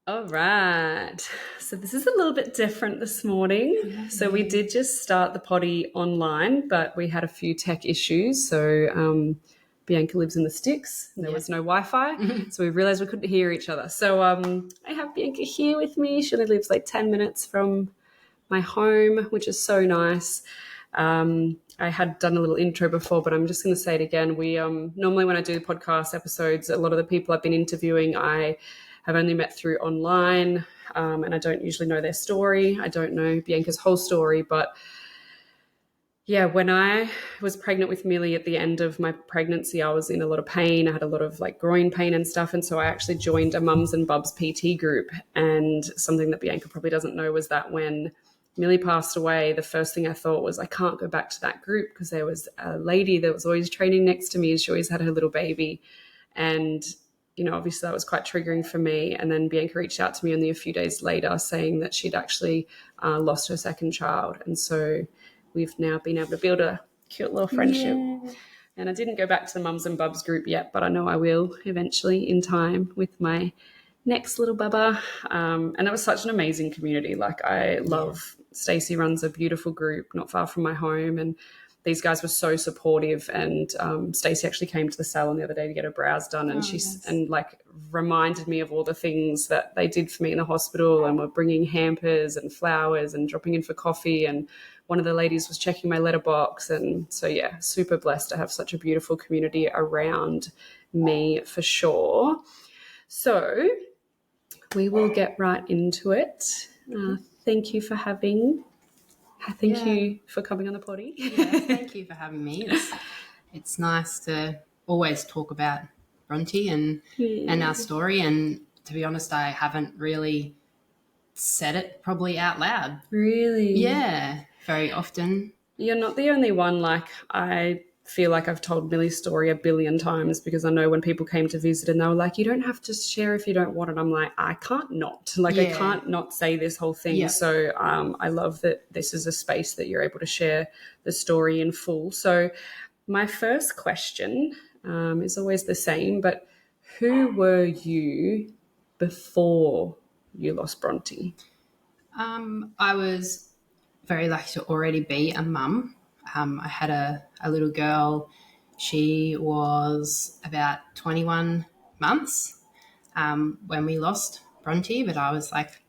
All right. So this is a little bit different this morning. So we did just start the potty online, but we had a few tech issues. So Bianca lives in the sticks and there was no Wi-Fi. So we realized we couldn't hear each other. So I have Bianca here with me. She only lives like 10 minutes from my home, which is so nice. I had done a little intro before, but I'm just going to say it again. We normally when I do the podcast episodes, a lot of the people I've been interviewing, I have only met through online, and I don't usually know their story. I don't know Bianca's whole story, but yeah, when I was pregnant with Milli at the end of my pregnancy, I was in a lot of pain. I had a lot of like groin pain and stuff. And so I actually joined a Mums and Bubs PT group. And something that Bianca probably doesn't know was that when Millie passed away, the first thing I thought was I can't go back to that group because there was a lady that was always training next to me and she always had her little baby. And, you know, obviously that was quite triggering for me. And then Bianca reached out to me only a few days later saying that she'd actually lost her second child. And so we've now been able to build a cute little friendship. Yeah. And I didn't go back to the Mums and Bubs group yet, but I know I will eventually in time with my next little bubba. And it was such an amazing community. Like I love Stacey runs a beautiful group not far from my home, and these guys were so supportive. And Stacey actually came to the salon the other day to get her brows done, and and like reminded me of all the things that they did for me in the hospital, and were bringing hampers and flowers and dropping in for coffee. And one of the ladies was checking my letterbox. And so, yeah, super blessed to have such a beautiful community around me for sure. So we will get right into it. Thank you for having. Thank you for coming on the potty. Thank you for having me. It's nice to always talk about Bronte and our story. And to be honest, I haven't really said it probably out loud. Really? Yeah, very often. You're not the only one. Like I feel like I've told Millie's story a billion times because I know when people came to visit and they were like, you don't have to share if you don't want it. I'm like, I can't not. Like I can't not say this whole thing. Yeah. So I love that this is a space that you're able to share the story in full. So my first question is always the same, but who were you before you lost Bronte? I was very lucky to already be a mum. I had a little girl. She was about 21 months when we lost Bronte, but I was like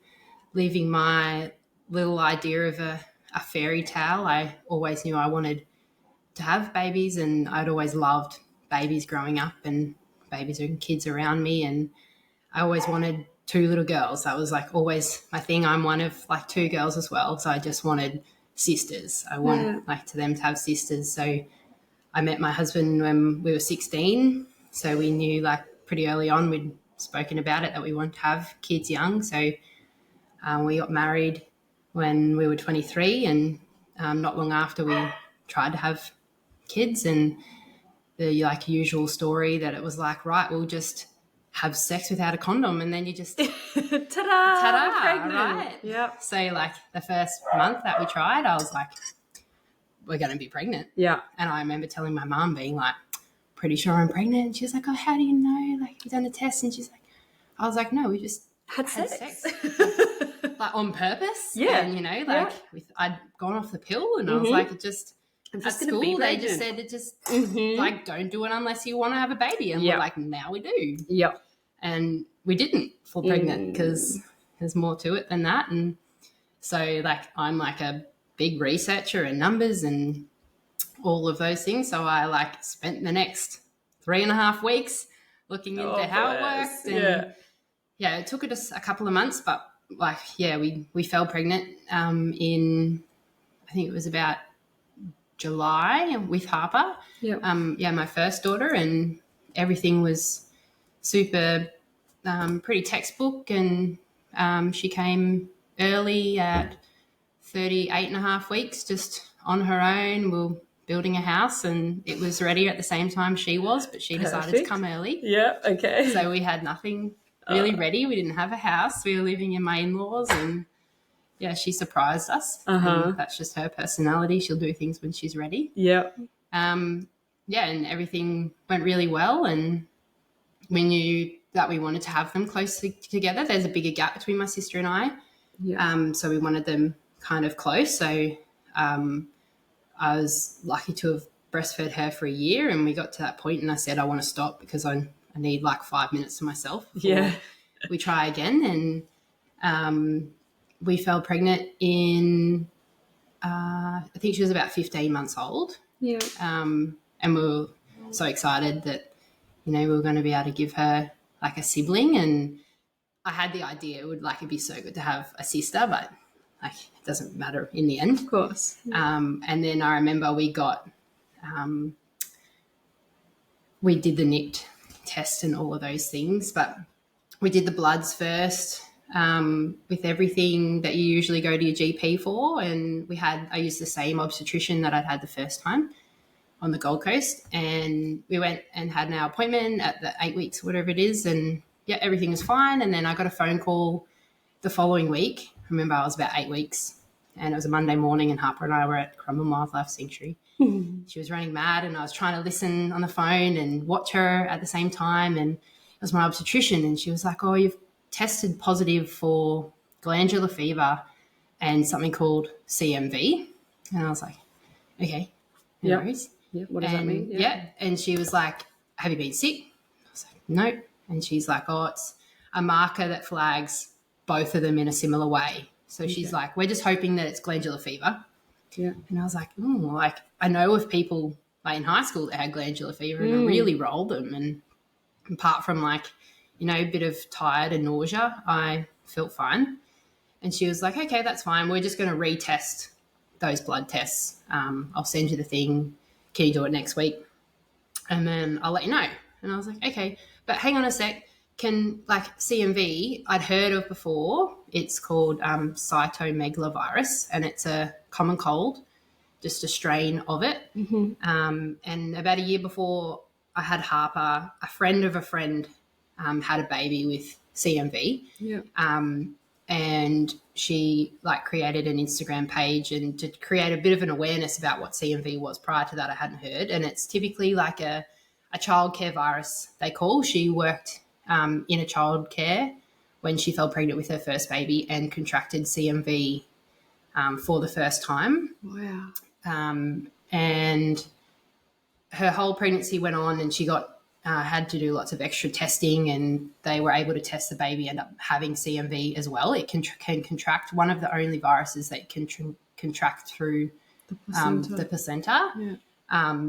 leaving my little idea of a fairy tale. I always knew I wanted to have babies, and I'd always loved babies growing up and babies and kids around me, and I always wanted 2 little girls. That was like always my thing. I'm one of like 2 girls as well, so I just wanted sisters. I want like to them to have sisters. So I met my husband when we were 16, so we knew like pretty early on, we'd spoken about it, that we wanted to have kids young. So we got married when we were 23, and not long after we tried to have kids, and the like usual story that it was like, right, we'll just have sex without a condom, and then you just ta-da, pregnant. Right? Yep. So like the first month that we tried, I was like, we're going to be pregnant. Yeah. And I remember telling my mum, being like, pretty sure I'm pregnant. And she was like, oh, how do you know? Like, have you done a test? And she's like, I was like, no, we just had sex. Like on purpose. Yeah. And, you know, like I'd gone off the pill, and I was like, it just at school they just said it just like, don't do it unless you want to have a baby. And we're like, now we do. Yep. And we didn't fall pregnant because there's more to it than that. And so like I'm like a big researcher in numbers and all of those things. So I like spent the next 3.5 weeks looking into how it worked. And yeah, it took us a couple of months, but like, yeah, we fell pregnant in, I think it was about July with Harper. My first daughter, and everything was super pretty textbook, and she came early at 38.5 weeks, just on her own. We were building a house, and it was ready at the same time she was, but she decided to come early. Yeah, okay. So we had nothing really ready. We didn't have a house. We were living in my in-laws, and yeah, she surprised us. And that's just her personality. She'll do things when she's ready. Yeah. And everything went really well, and we knew that we wanted to have them closely together. There's a bigger gap between my sister and I. Yeah. So we wanted them kind of close. So I was lucky to have breastfed her for a year, and we got to that point and I said, I want to stop because I need like 5 minutes to myself before we try again. And we fell pregnant in, I think she was about 15 months old. Yeah. And we were so excited that, we were going to be able to give her like a sibling. And I had the idea it'd be so good to have a sister, but like it doesn't matter in the end. Of course. And then I remember we did the NIPT test and all of those things, but we did the bloods first with everything that you usually go to your GP for. And I used the same obstetrician that I'd had the first time on the Gold Coast. And we went and had an appointment at the 8 weeks, whatever it is. And yeah, everything was fine. And then I got a phone call the following week. I remember I was about 8 weeks and it was a Monday morning and Harper and I were at Crumble Wildlife Sanctuary. She was running mad and I was trying to listen on the phone and watch her at the same time. And it was my obstetrician and she was like, oh, you've tested positive for glandular fever and something called CMV. And I was like, okay, no worries. Yeah. What does that mean? Yeah. And she was like, have you been sick? I was like, no. And she's like, oh, it's a marker that flags both of them in a similar way. So she's like, we're just hoping that it's glandular fever. Yeah. And I was like, I know of people like in high school that had glandular fever and it really rolled them. And apart from a bit of tired and nausea, I felt fine. And she was like, okay, that's fine. We're just going to retest those blood tests. I'll send you the thing. Can you do it next week? And then I'll let you know. And I was like, okay, but hang on a sec. CMV, I'd heard of before. It's called cytomegalovirus, and it's a common cold, just a strain of it. Mm-hmm. And about a year before I had Harper, a friend of a friend had a baby with CMV. Yeah. And she created an Instagram page and to create a bit of an awareness about what CMV was. Prior to that, I hadn't heard. And it's typically like a childcare virus, they call. She worked in a childcare when she fell pregnant with her first baby and contracted CMV for the first time. Wow. And her whole pregnancy went on and she had to do lots of extra testing and they were able to test the baby, end up having CMV as well. It can contract, one of the only viruses that can contract through the placenta. Yeah.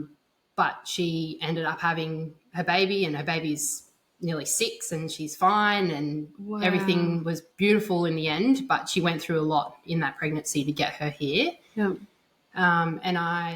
But she ended up having her baby and her baby's nearly 6 and she's fine and everything was beautiful in the end, but she went through a lot in that pregnancy to get her here. Yeah.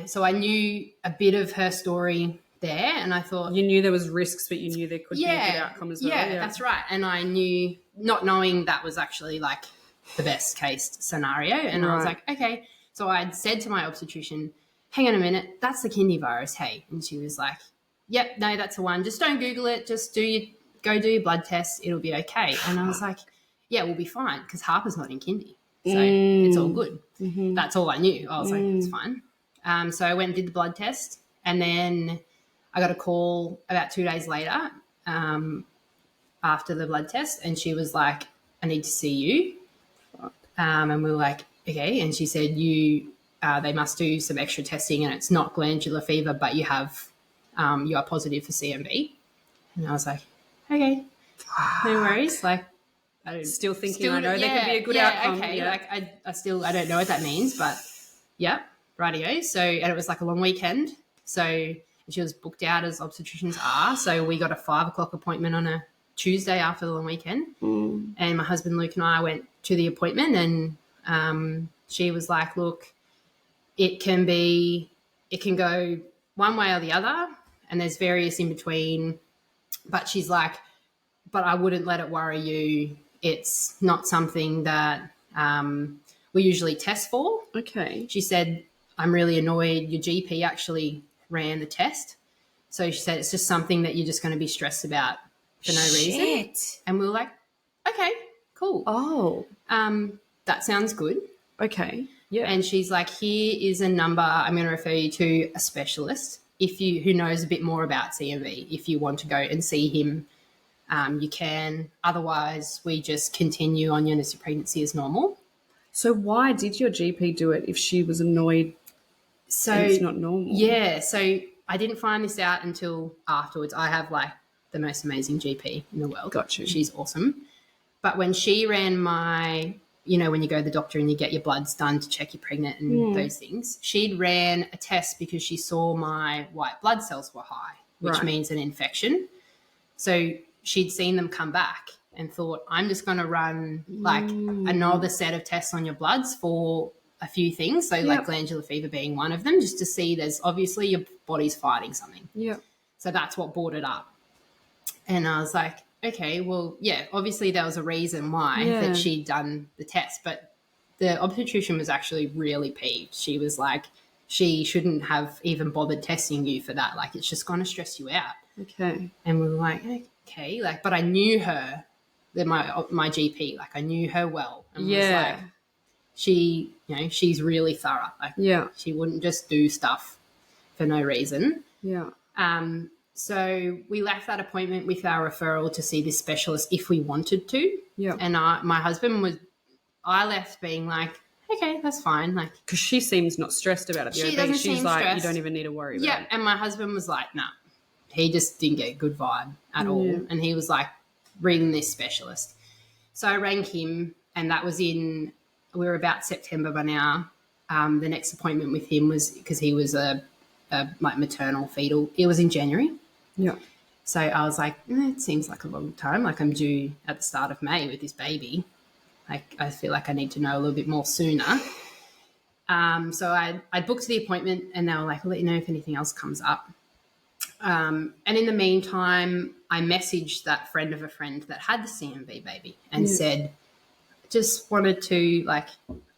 So I knew a bit of her story there and I thought... You knew there was risks, but you knew there could be a good outcome as well. Yeah, that's right. And I knew, not knowing that was actually the best case scenario. And I was like, okay. So I'd said to my obstetrician, hang on a minute, that's the kidney virus, hey. And she was like, yep, no, that's the one. Just don't Google it. Just go do your blood tests. It'll be okay. And I was like, yeah, we'll be fine because Harper's not in kindy. So it's all good. Mm-hmm. That's all I knew. I was like, it's fine. So I went and did the blood test and then I got a call about 2 days later after the blood test and she was like, I need to see you. And we were like, okay. And she said, they must do some extra testing and it's not glandular fever, but you are positive for CMV. And I was like, okay, no worries. I know there could be a good outcome. Okay. Yeah. I don't know what that means, but yeah, rightio. So, and it was a long weekend. So she was booked out as obstetricians are. So we got a 5 o'clock appointment on a Tuesday after the long weekend. And my husband, Luke, and I went to the appointment and she was like, look, it can go one way or the other and there's various in between. But she's like, but I wouldn't let it worry you. It's not something that we usually test for. Okay. She said, I'm really annoyed. Your GP actually ran the test. So she said, it's just something that you're just going to be stressed about for no reason. And we were like, okay, cool. Oh. That sounds good. Okay. Yeah. And she's like, here is a number. I'm going to refer you to a specialist who knows a bit more about CMV if you want to go and see him you can. Otherwise, we just continue on your pregnancy as normal. So why did your GP do it if she was annoyed So and it's not normal? Yeah, so I didn't find this out until afterwards. I have like the most amazing GP in the world. Got you. She's awesome. But when she ran my, when you go to the doctor and you get your bloods done to check you're pregnant and those things, she'd ran a test because she saw my white blood cells were high, which means an infection. So she'd seen them come back and thought, I'm just going to run like another set of tests on your bloods for a few things. So like glandular fever being one of them, just to see there's obviously your body's fighting something. Yeah. So that's what brought it up. And I was like, okay, well, yeah, obviously there was a reason why that she'd done the test, but the obstetrician was actually really peeved. She was like, she shouldn't have even bothered testing you for that. Like, it's just going to stress you out. Okay. And we were like, okay, like, but I knew her, my GP, like I knew her well. And was like, she's really thorough. Like, she wouldn't just do stuff for no reason. Yeah. So we left that appointment with our referral to see this specialist if we wanted to. Yeah. And my husband I left being like, okay, that's fine. Like, because she seems not stressed about it. She doesn't She's seem like, stressed. you don't even need to worry about it. Yeah. And my husband was like, nah, he just didn't get a good vibe at all. And he was like, ring this specialist. So I rang him, and that was we were about September by now. The next appointment with him was because he was a like maternal fetal. It was in January. Yeah. So I was like, it seems like a long time. Like, I'm due at the start of May with this baby. Like, I feel like I need to know a little bit more sooner. So I booked the appointment, and they were like, I'll let you know if anything else comes up. And in the meantime, I messaged that friend of a friend that had the CMV baby and said, just wanted to like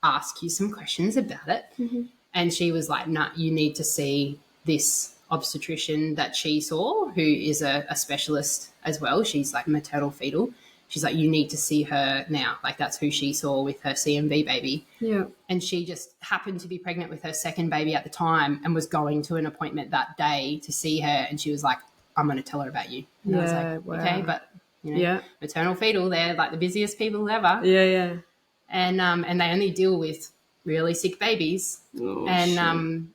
ask you some questions about it. Mm-hmm. And she was like, no, you need to see this obstetrician that she saw, who is a specialist as well. She's like maternal fetal. She's like, you need to see her now. Like, that's who she saw with her CMV baby. Yeah. And she just happened to be pregnant with her second baby at the time and was going to an appointment that day to see her. And she was like, I'm going to tell her about you. And I was like, okay, but maternal fetal, they're like the busiest people ever. Yeah, yeah. And they only deal with really sick babies. Oh, and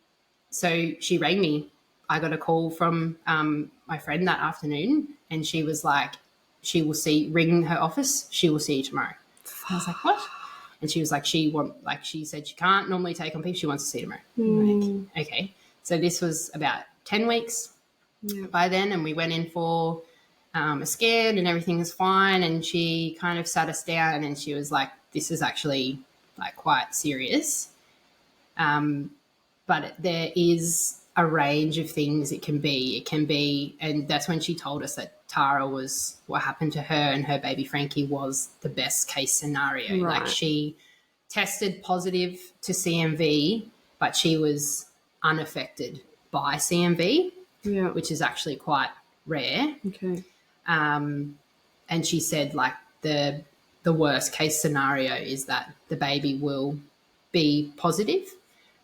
so she rang me. I got a call from my friend that afternoon, and she was like, ring her office. She will see you tomorrow. I was like, what? And she was like, she said she can't normally take on people. She wants to see you tomorrow. I'm like, okay. So this was about 10 weeks by then. And we went in for a scan, and everything was fine. And she kind of sat us down, and she was like, this is actually like quite serious. But there is a range of things it can be, and that's when she told us that Tara was, what happened to her and her baby Frankie was the best case scenario. Right. Like, she tested positive to CMV, but she was unaffected by CMV, which is actually quite rare. Okay. And she said, like, the worst case scenario is that the baby will be positive,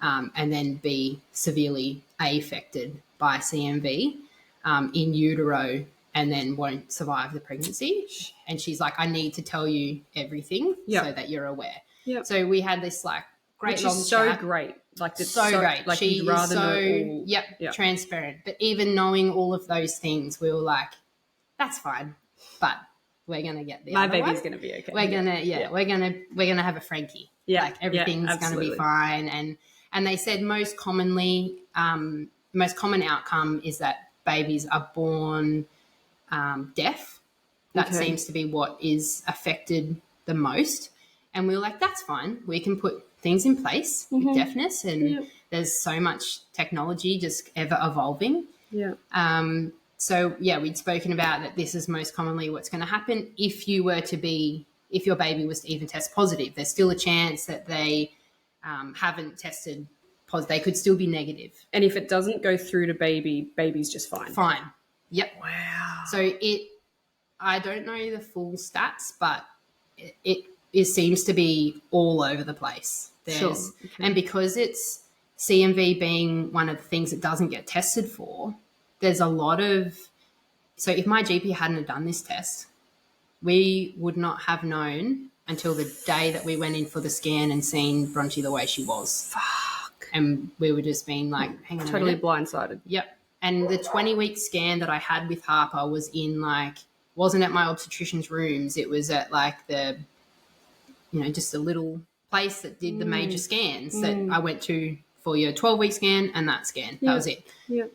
and then be severely affected by CMV in utero, and then won't survive the pregnancy. And she's like, I need to tell you everything so that you're aware. Yep. So we had this like great Which long is so chat. great. Like, it's so great. Like, she you'd rather is so know all. Transparent. But even knowing all of those things, we were like, that's fine, but we're gonna get there. My baby's gonna be okay. We're gonna have a Frankie. Yeah, like everything's gonna be fine. And they said most common outcome is that babies are born deaf. That seems to be what is affected the most. And we were like, that's fine. We can put things in place with deafness, and there's so much technology just ever evolving. Yeah. So, we'd spoken about that this is most commonly what's going to happen if your baby was to even test positive. There's still a chance that they haven't tested positive. They could still be negative. And if it doesn't go through to baby's just fine. Fine. Yep. Wow. So I don't know the full stats, but it seems to be all over the place. Sure. Okay. And because it's CMV being one of the things that doesn't get tested for, there's a lot of So if my GP hadn't have done this test, we would not have known until the day that we went in for the scan and seen Bronte the way she was. Fuck. And we were just being like, hang on a Totally minute. blindsided. Yep. And the 20-week scan that I had with Harper was wasn't at my obstetrician's rooms. It was at just a little place that did the major scans that I went to for your 12-week scan and that scan. That was it. Yeah.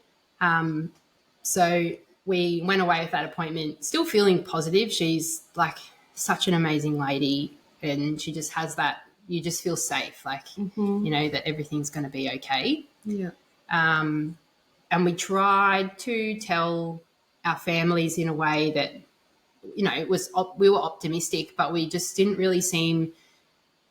So we went away with that appointment, still feeling positive. She's like such an amazing lady, and she just has that, you just feel safe, that everything's going to be okay. Yeah. And we tried to tell our families in a way that, we were optimistic, but we just didn't really seem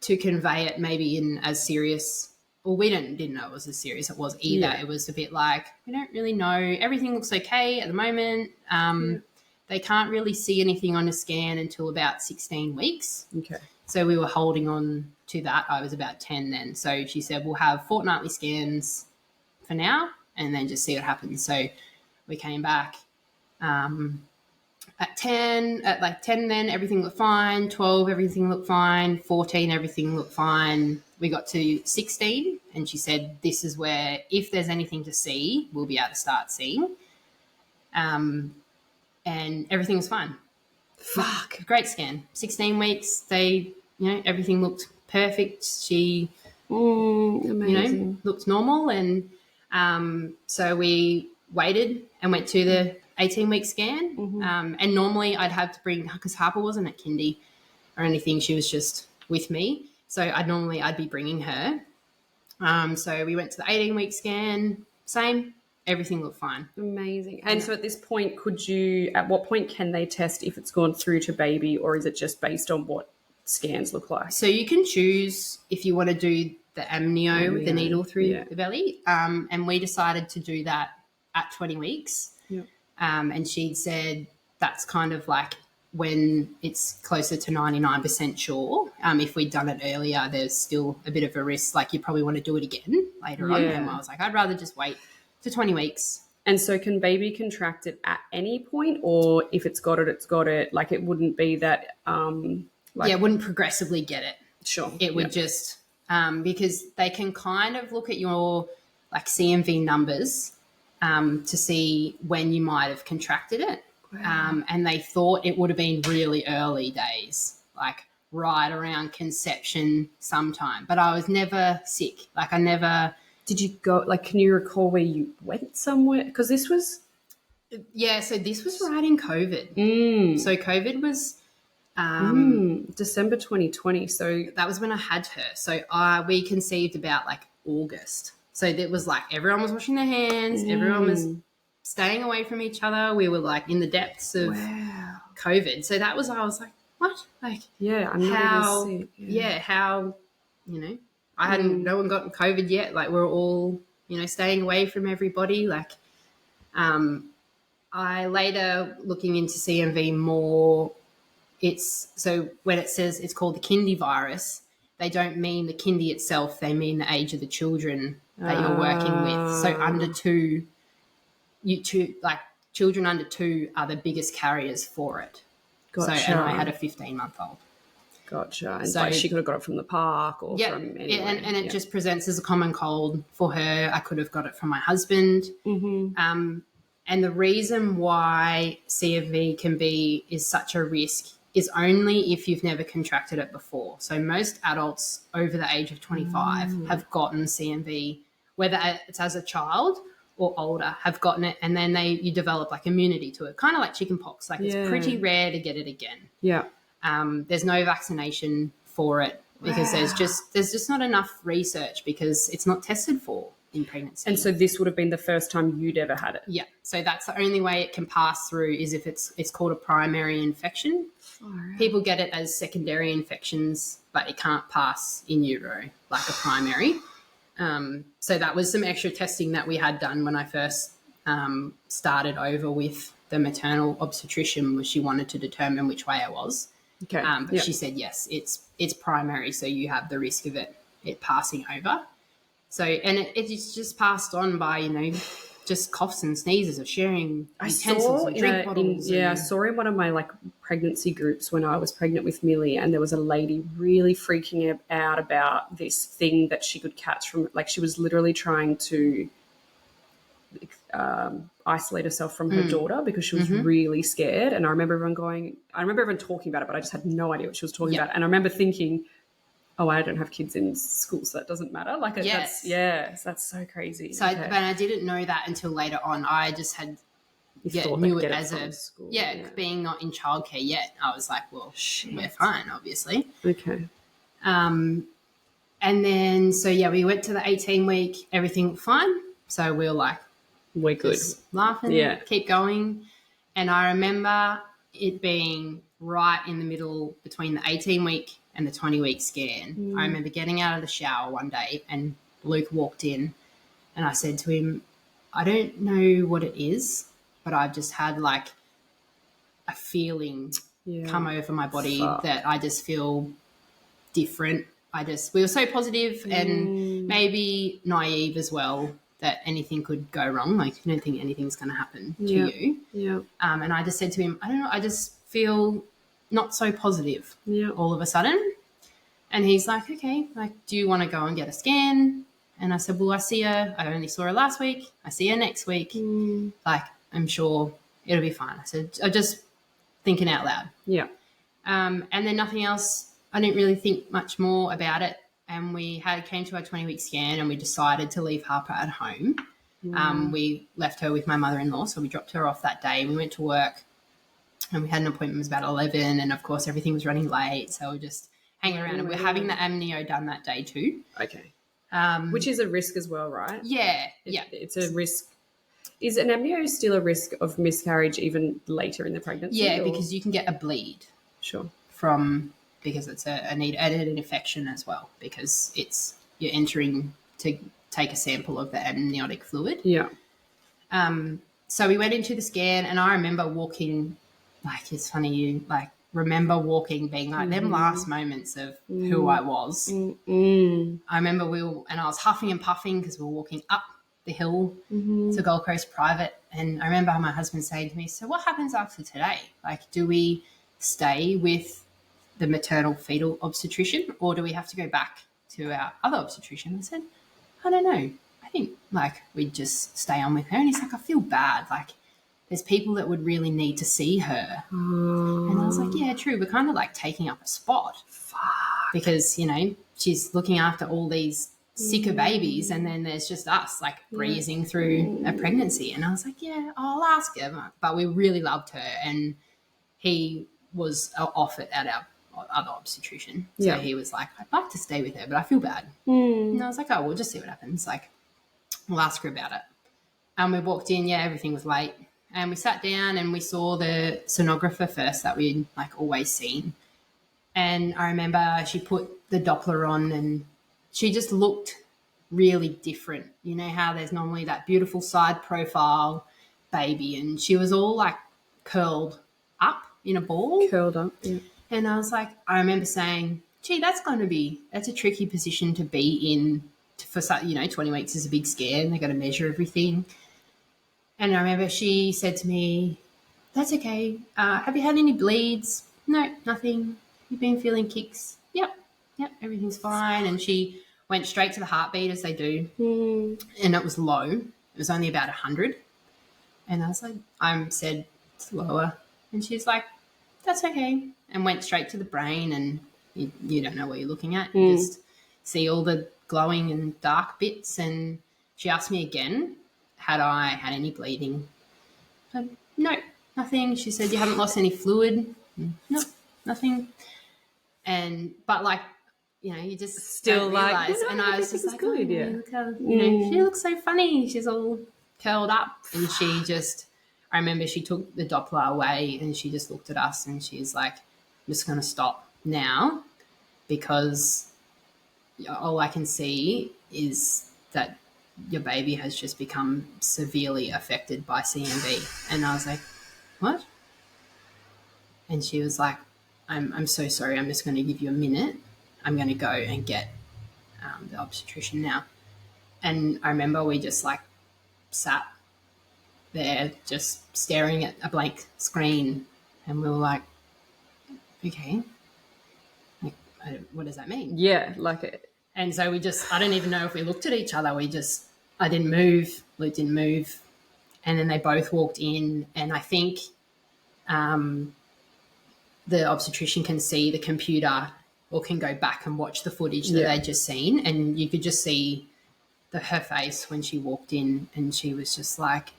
to convey it maybe in as serious. Well, we didn't know it was as serious it was either. Yeah. It was a bit like, we don't really know. Everything looks okay at the moment. They can't really see anything on a scan until about 16 weeks. Okay. So we were holding on to that. I was about 10 then. So she said, we'll have fortnightly scans for now and then just see what happens. So we came back at 10 then everything looked fine. 12, everything looked fine. 14, everything looked fine. We got to 16 and she said, this is where, if there's anything to see, we'll be able to start seeing. And everything was fine. Fuck. Great scan. 16 weeks, everything looked perfect. She, amazing. looked normal. And so we waited and went to the 18-week scan. Mm-hmm. And normally I'd have to bring, because Harper wasn't at kindy or anything, she was just with me. So I'd be bringing her. So we went to the 18-week scan, same, everything looked fine. Amazing. And so at this point, at what point can they test if it's gone through to baby, or is it just based on what scans look like? So you can choose if you want to do the amnio with the needle through the belly. And we decided to do that at 20 weeks. Yep. And she'd said that's kind of like when it's closer to 99% sure. If we'd done it earlier, there's still a bit of a risk. Like you probably want to do it again later on. And I was like, I'd rather just wait to 20 weeks. And so can baby contract it at any point, or if it's got it, it's got it? Like it wouldn't be that it wouldn't progressively get it. Sure. It would just because they can kind of look at your like CMV numbers to see when you might have contracted it. Wow. And they thought it would have been really early days, like right around conception sometime. But I was never sick. Like I never... Did you go, like, can you recall where you went somewhere? Because this was... Yeah, so this was right in COVID. So COVID was... December 2020. So that was when I had her. So we conceived about like August. So it was like everyone was washing their hands. Everyone was staying away from each other. We were like in the depths of COVID. So I was like, what? Like, I'm not even sick. How, I hadn't, no one gotten COVID yet. Like we're all, staying away from everybody. Like, I later looking into CMV more, so when it says it's called the kindy virus, they don't mean the kindy itself. They mean the age of the children that you're working with. So under 2, children under 2 are the biggest carriers for it. Gotcha. So, and I had a 15-month-old. Gotcha. And so she could have got it from the park or from anywhere. And it just presents as a common cold for her. I could have got it from my husband. Mm-hmm. And the reason why CMV is such a risk is only if you've never contracted it before. So most adults over the age of 25 have gotten CMV, whether it's as a child or older, have gotten it, and then you develop like immunity to it, kind of like chickenpox. Like it's pretty rare to get it again. Yeah. There's no vaccination for it because there's just not enough research because it's not tested for in pregnancy. And so this would have been the first time you'd ever had it? Yeah. So that's the only way it can pass through is if it's called a primary infection. Right. People get it as secondary infections, but it can't pass in utero like a primary. So that was some extra testing that we had done when I first started over with the maternal obstetrician, was she wanted to determine which way I was. Okay. But she said, yes, it's primary, so you have the risk of it passing over. So, and it's just passed on by, just coughs and sneezes or sharing utensils and drink bottles. I saw in one of my like pregnancy groups when I was pregnant with Milli, and there was a lady really freaking out about this thing that she could catch from, like she was literally trying to isolate herself from her daughter because she was really scared. And I remember everyone talking about it, but I just had no idea what she was talking about. And I remember thinking, oh, I don't have kids in school, so that doesn't matter. Like, that's so crazy. So, but I didn't know that until later on. I just had knew it as school. Being not in childcare yet. I was like, well, we're fine, obviously. Okay. And then, we went to the 18-week, everything fine. So we were like, we're good. Laughing, keep going. And I remember it being right in the middle between the 18-week and the 20-week scan. I remember getting out of the shower one day and Luke walked in and I said to him, I don't know what it is, but I've just had like a feeling come over my body that I just feel different. We were so positive and maybe naive as well that anything could go wrong. Like, you don't think anything's going to happen to you. Yeah. And I just said to him, I don't know, I just feel not so positive all of a sudden. And he's like, okay, like, do you want to go and get a scan? And I said, well, I only saw her last week. I see her next week. Like, I'm sure it'll be fine. I said, I'm just thinking out loud. Yeah. And then nothing else. I didn't really think much more about it. And we came to our 20-week scan and we decided to leave Harper at home. We left her with my mother-in-law, so we dropped her off that day. We went to work and we had an appointment. It was about 11 and, of course, everything was running late. So we were just hanging around and we're having the amnio done that day too. Okay. Which is a risk as well, right? Yeah. It's a risk. Is an amnio still a risk of miscarriage even later in the pregnancy? Yeah, because you can get a bleed. Sure. Because it's an infection as well, because you're entering to take a sample of the amniotic fluid. Yeah. So we went into the scan and I remember walking, like, it's funny, you like remember walking, being like them last moments of who I was. I remember and I was huffing and puffing because we were walking up the hill to Gold Coast Private. And I remember my husband saying to me, so what happens after today? Like, do we stay with the maternal fetal obstetrician or do we have to go back to our other obstetrician? I said, I don't know. I think like we'd just stay on with her. And he's like, I feel bad. Like there's people that would really need to see her. And I was like, yeah, true. We're kind of like taking up a spot. Because, she's looking after all these sicker babies and then there's just us like breezing through a pregnancy. And I was like, yeah, I'll ask her. But we really loved her and he was off it at our other obstetrician. So he was like, I'd like to stay with her, but I feel bad. And I was like, oh, we'll just see what happens. Like, we'll ask her about it. And we walked in, everything was late. And we sat down and we saw the sonographer first that we'd like always seen. And I remember she put the Doppler on and she just looked really different. You know how there's normally that beautiful side profile baby and she was all like curled up in a ball. Curled up, yeah. And I was like, I remember saying, gee, that's a tricky position to be in for, 20 weeks is a big scare and they've got to measure everything. And I remember she said to me, that's okay. Have you had any bleeds? No, nothing. You've been feeling kicks? Yep, everything's fine. And she went straight to the heartbeat as they do. And it was low. It was only about 100. And I was like, I said, it's lower. And she's like, that's okay. And went straight to the brain and you don't know what you're looking at. You just see all the glowing and dark bits. And she asked me again, had I had any bleeding? I said, no, nothing. She said, you haven't lost any fluid? No, nothing. But like, you just still like, realize. And I was just like, good, look how, she looks so funny. She's all curled up. And she just, I remember she took the Doppler away and she just looked at us and she's like, I'm just going to stop now because all I can see is that your baby has just become severely affected by CMV. And I was like, what? And she was like, I'm so sorry. I'm just going to give you a minute. I'm going to go and get the obstetrician now. And I remember we just like sat there just staring at a blank screen, and we were like, okay, like, what does that mean? Yeah, like it. And so I don't even know if we looked at each other. I didn't move, Luke didn't move. And then they both walked in, and I think the obstetrician can see the computer or can go back and watch the footage that they'd just seen. And you could just see her face when she walked in, and she was just like,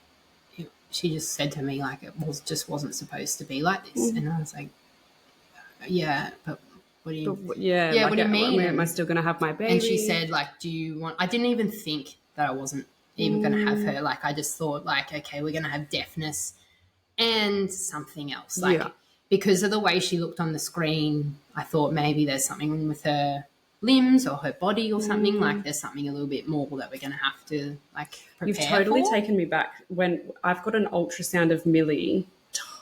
she just said to me, like, just wasn't supposed to be like this. And I was like, yeah, but what do you, But, like, what do you mean? Am I still going to have my baby? And she said, like, I didn't even think that I wasn't even going to have her. Like, I just thought, like, okay, we're going to have deafness and something else. Like, because of the way she looked on the screen, I thought maybe there's something wrong with her limbs or her body or something. Like, there's something a little bit more that we're going to have to, like, prepare You've totally for. taken me back when I've got an ultrasound of Milli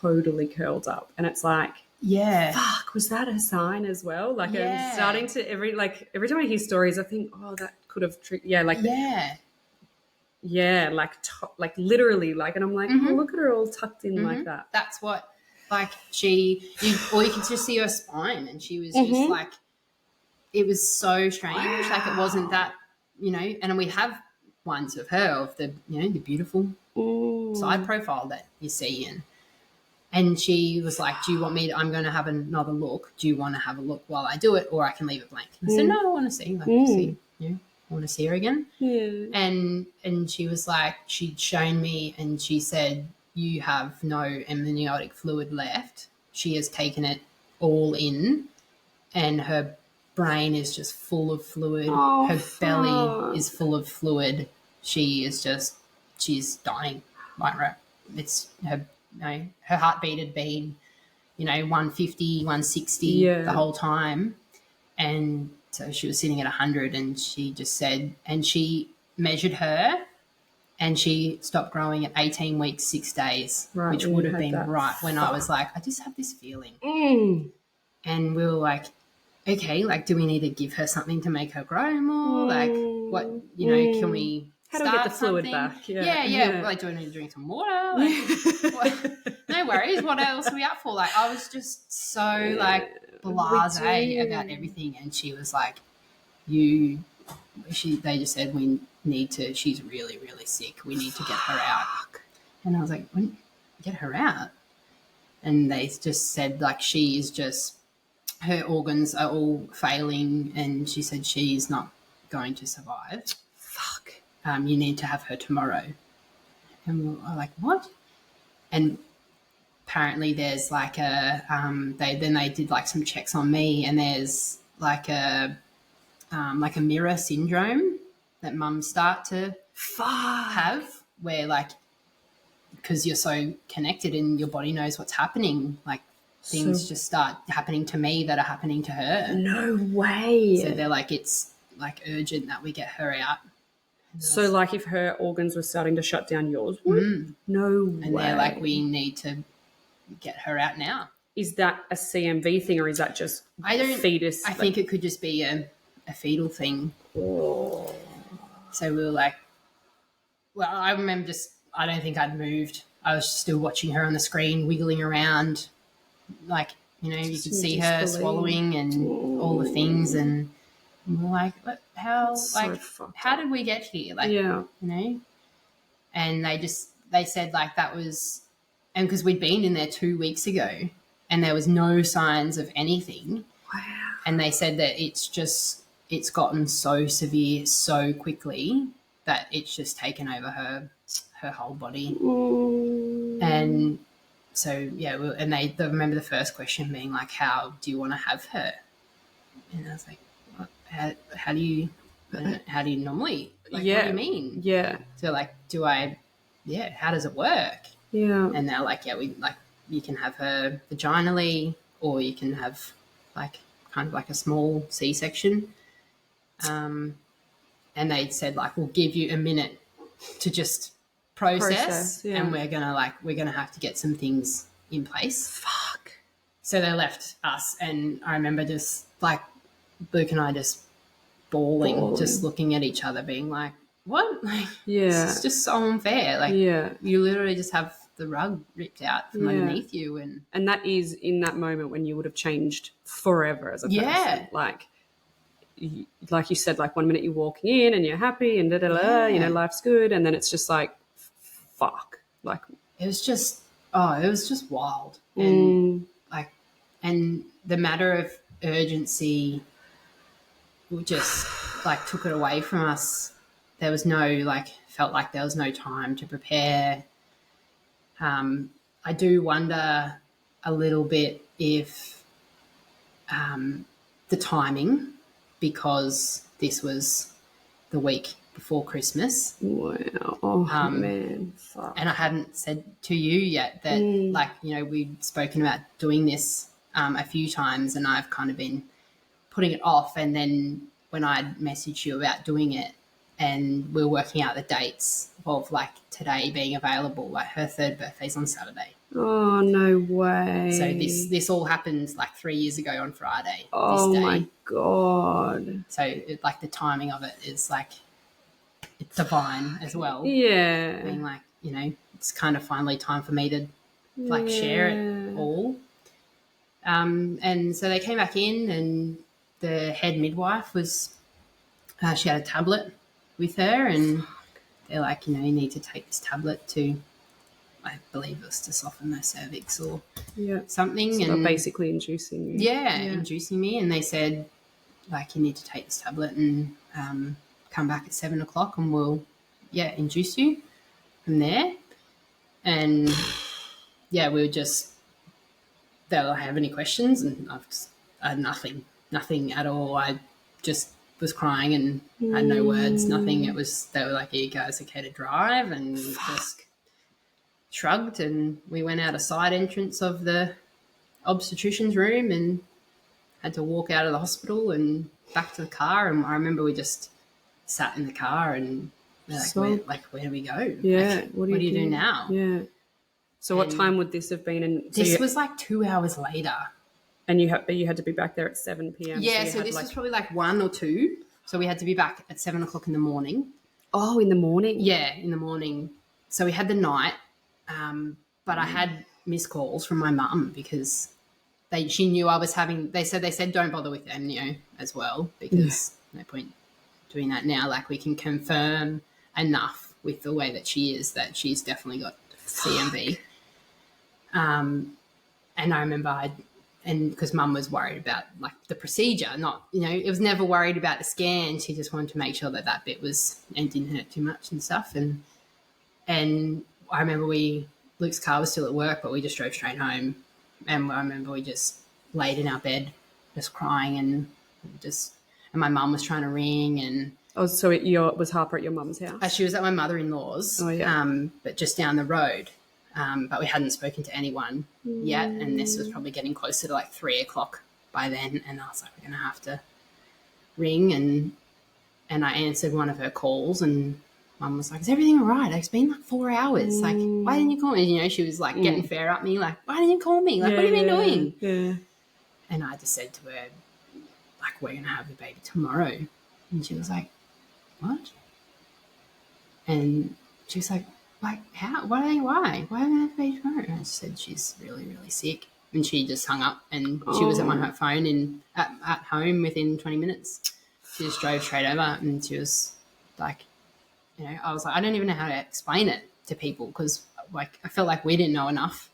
totally curled up, and it's like, fuck, was that a sign as well? Like, I'm starting to every time I hear stories, I think, oh, that could have tricked. Like literally, like, and I'm like, oh, look at her all tucked in like that. That's what, like, you could just see her spine, and she was just like, it was so strange. Wow. Like, it wasn't that, and we have ones of her of the, the beautiful side profile that you see. And she was like, do you want me I'm going to have another look. Do you want to have a look while I do it, or I can leave it blank? I said, no, I want to see. Like, see, I want to see her again. Yeah. And she was like, she'd shown me, and she said, you have no amniotic fluid left. She has taken it all in, and her brain is just full of fluid. Her belly is full of fluid. She's dying. Right. It's her heartbeat had been, 150, 160 the whole time. And so she was sitting at 100, and she just said, and she measured her, and she stopped growing at 18 weeks, 6 days, which would have been right when I was like, I just have this feeling. And we were like, okay, like, do we need to give her something to make her grow more? Like, what, can we How do we get the fluid back? Yeah. Like, do I need to drink some water? Like, no worries. What else are we up for? Like, I was just so, like, blasé about everything. And she was like, they just said, we need to, she's really, really sick. We need to get her out. And I was like, get her out? And they just said, like, she is just, her organs are all failing, and she said she's not going to survive. Fuck. You need to have her tomorrow. And we were like, what? And apparently there's like they did like some checks on me, and there's like a mirror syndrome that mums start to have, where, like, because you're so connected and your body knows what's happening, like, things just start happening to me that are happening to her. No way. So they're like, it's like urgent that we get her out. So, like, if her organs were starting to shut down, yours would? No way. And they're like, we need to get her out now. Is that a CMV thing, or is that just fetus? I think it could just be a fetal thing. Oh. So we were like, well, I remember I don't think I'd moved. I was still watching her on the screen, wiggling around. Like, you could see her swallowing and all the things, and we're like, how did we get here? Like, and they said, like, that was, and because we'd been in there 2 weeks ago, and there was no signs of anything. Wow. And they said that it's gotten so severe so quickly that it's just taken over her whole body. Ooh. And so, and they remember the first question being like, how do you want to have her? And I was like, what? How do you normally, like, what do you mean? Yeah. So, like, how does it work? Yeah. And they're like, you can have her vaginally, or you can have, like, kind of like a small C-section. And they said, like, we'll give you a minute to just process and we're gonna have to get some things in place. Fuck. So they left us, and I remember just, like, Luke and I just bawling, just looking at each other, being like, what? Like, Yeah. it's just so unfair. Like, Yeah. you literally just have the rug ripped out from underneath you. And that is in that moment when you would have changed forever as a person. Like you said, like 1 minute you're walking in and you're happy and you know, life's good. And then it's just like, fuck. Like, it was just wild. And like, and the matter of urgency just like took it away from us. There was no, like, felt like there was no time to prepare. I do wonder a little bit if the timing, because this was the week before Christmas. wow. Oh, man. Fuck. And I hadn't said to you yet that, like, you know, we'd spoken about doing this a few times, and I've kind of been putting it off. And then when I'd messaged you about doing it, and we were working out the dates of like today being available, like her third birthday's on Saturday. Oh, no way. So this all happened like 3 years ago on Friday. Oh, this day. my God. So like the timing of it is like, it's divine as well. Yeah. Being like, you know, it's kind of finally time for me to like share it all. And so they came back in, and the head midwife was, she had a tablet with her, and they're like, you know, you need to take this tablet to, I believe it was to soften the cervix or something. So and basically inducing you. Yeah, inducing me. And they said, like, you need to take this tablet and come back at 7 o'clock and we'll, induce you from there. And, we were just, they were like, have any questions? And I had nothing at all. I just was crying and had no words, nothing. It was, they were like, are you guys okay to drive? And just shrugged, and we went out a side entrance of the obstetrician's room and had to walk out of the hospital and back to the car. And I remember we just sat in the car and we're like, where do we go? Yeah. Like, what do you do now? Yeah. So what time would this have been? And this was like 2 hours later. And you had to be back there at 7 p.m. Yeah, so this was probably like 1 or 2. So we had to be back at 7 o'clock in the morning. Oh, in the morning? Yeah, in the morning. So we had the night, but I had missed calls from my mum because she knew I was having. They said don't bother with amnio as well, because no point doing that now. Like, we can confirm enough with the way that she is that she's definitely got CMV. And I remember because mum was worried about like the procedure, not, you know, it was never worried about the scan. She just wanted to make sure that bit was, and didn't hurt too much and stuff. And I remember Luke's car was still at work, but we just drove straight home. And I remember we just laid in our bed, just crying, and my mum was trying to ring. And so was Harper at your mum's house? She was at my mother-in-law's, but just down the road. But we hadn't spoken to anyone yet, and this was probably getting closer to like 3 o'clock by then. And I was like, we're going to have to ring. And I answered one of her calls, and mum was like, is everything all right? It's been like 4 hours. Like, why didn't you call me? You know, she was like getting fair at me, like, why didn't you call me? Like, what have you been doing? Yeah. And I just said to her, like, we're going to have the baby tomorrow. And she was like, what? And she was like, how? Why? Why am I have the baby tomorrow? And I said, she's really, really sick. And she just hung up, and she was at my phone at home within 20 minutes. She just drove straight over, and she was like, you know, I was like, I don't even know how to explain it to people, because like I felt like we didn't know enough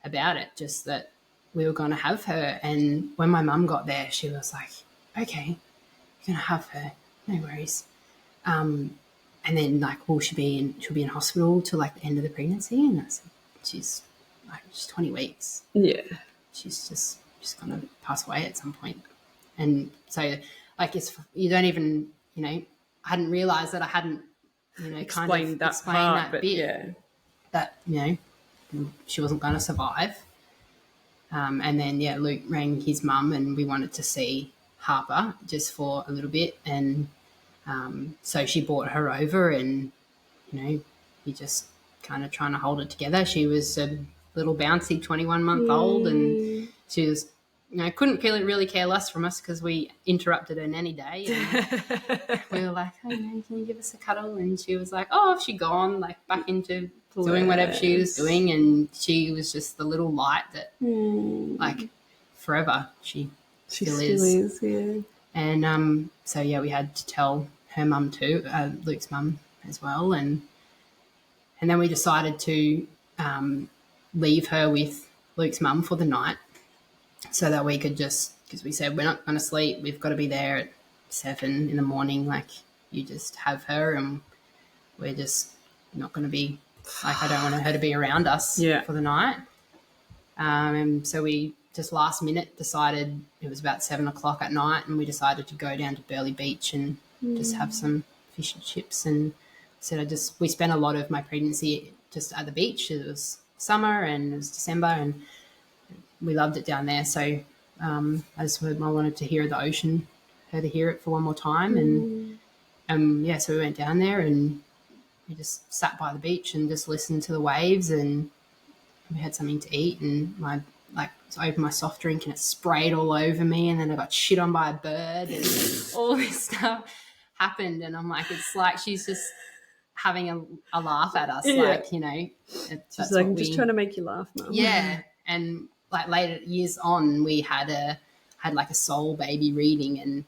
about it, just that we were going to have her. And when my mum got there, she was like, okay, you're going to have her, no worries. And then like, she'll be in hospital till like the end of the pregnancy. And I said, she's 20 weeks. Yeah. She's just going to pass away at some point. And so like, you don't even, you know, I hadn't realised that I hadn't, you know, explained that bit. Yeah. That, you know, she wasn't going to survive. And then, Luke rang his mum, and we wanted to see Harper just for a little bit. And so she brought her over, and, you know, he just kind of trying to hold it together. She was a little bouncy 21-month-old, and she was couldn't really care less from us because we interrupted her nanny day. And we were like, "Hey, man, can you give us a cuddle?" And she was like, "Oh, she gone like back into doing whatever she was doing." And she was just the little light that, like, forever she still is. Yeah. And so yeah, we had to tell her mum too, Luke's mum as well, and then we decided to leave her with Luke's mum for the night, so that we could because we said we're not going to sleep, we've got to be there at 7 in the morning. Like, you just have her, and we're just not going to be like, I don't want her to be around us for the night. And so we just last minute decided, it was about 7 o'clock at night, and we decided to go down to Burleigh Beach and just have some fish and chips. And so we spent a lot of my pregnancy just at the beach. It was summer and it was December, and we loved it down there. So I wanted to hear the ocean, her to hear it for one more time. And so we went down there and we just sat by the beach and just listened to the waves, and we had something to eat, and I opened my soft drink and it sprayed all over me, and then I got shit on by a bird, and all this stuff happened. And I'm like, it's like she's just having a laugh at us. Like, you know, she's like, I'm just trying to make you laugh, Mum. Yeah. And like later years on, we had like a soul baby reading, and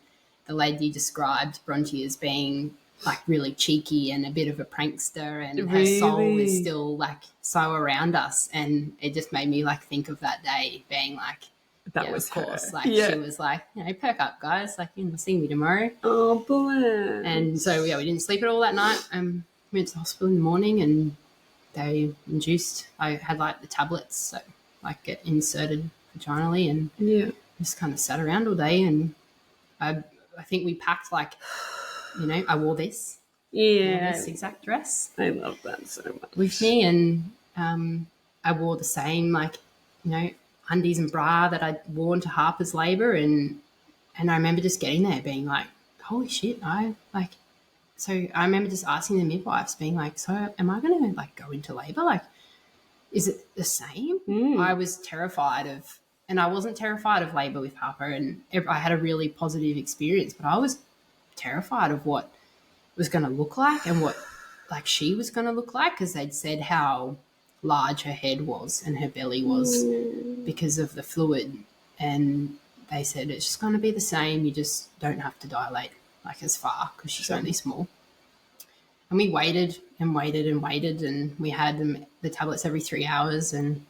the lady described Bronte as being like really cheeky and a bit of a prankster, and her soul is still like so around us. And it just made me like think of that day being like, that was of course her. Like she was like, you know, perk up guys, like, you know, see me tomorrow. Oh boy. And so we didn't sleep at all that night. We went to the hospital in the morning, and they induced, I had like the tablets, so like get inserted vaginally, and just kind of sat around all day. And I think we packed like, you know, I wore this. Yeah. This exact dress. I love that so much. With me, and I wore the same, like, you know, undies and bra that I'd worn to Harper's labour, and I remember just getting there being like, holy shit, so I remember just asking the midwives, being like, so am I going to like go into labour? Like, is it the same? I was terrified of, and I wasn't terrified of labour with Harper, and I had a really positive experience, but I was terrified of what it was going to look like and what like she was going to look like, because they'd said how large her head was and her belly was because of the fluid, and they said it's just going to be the same, you just don't have to dilate like as far because she's only small. And we waited and waited and waited, and we had the tablets every 3 hours, and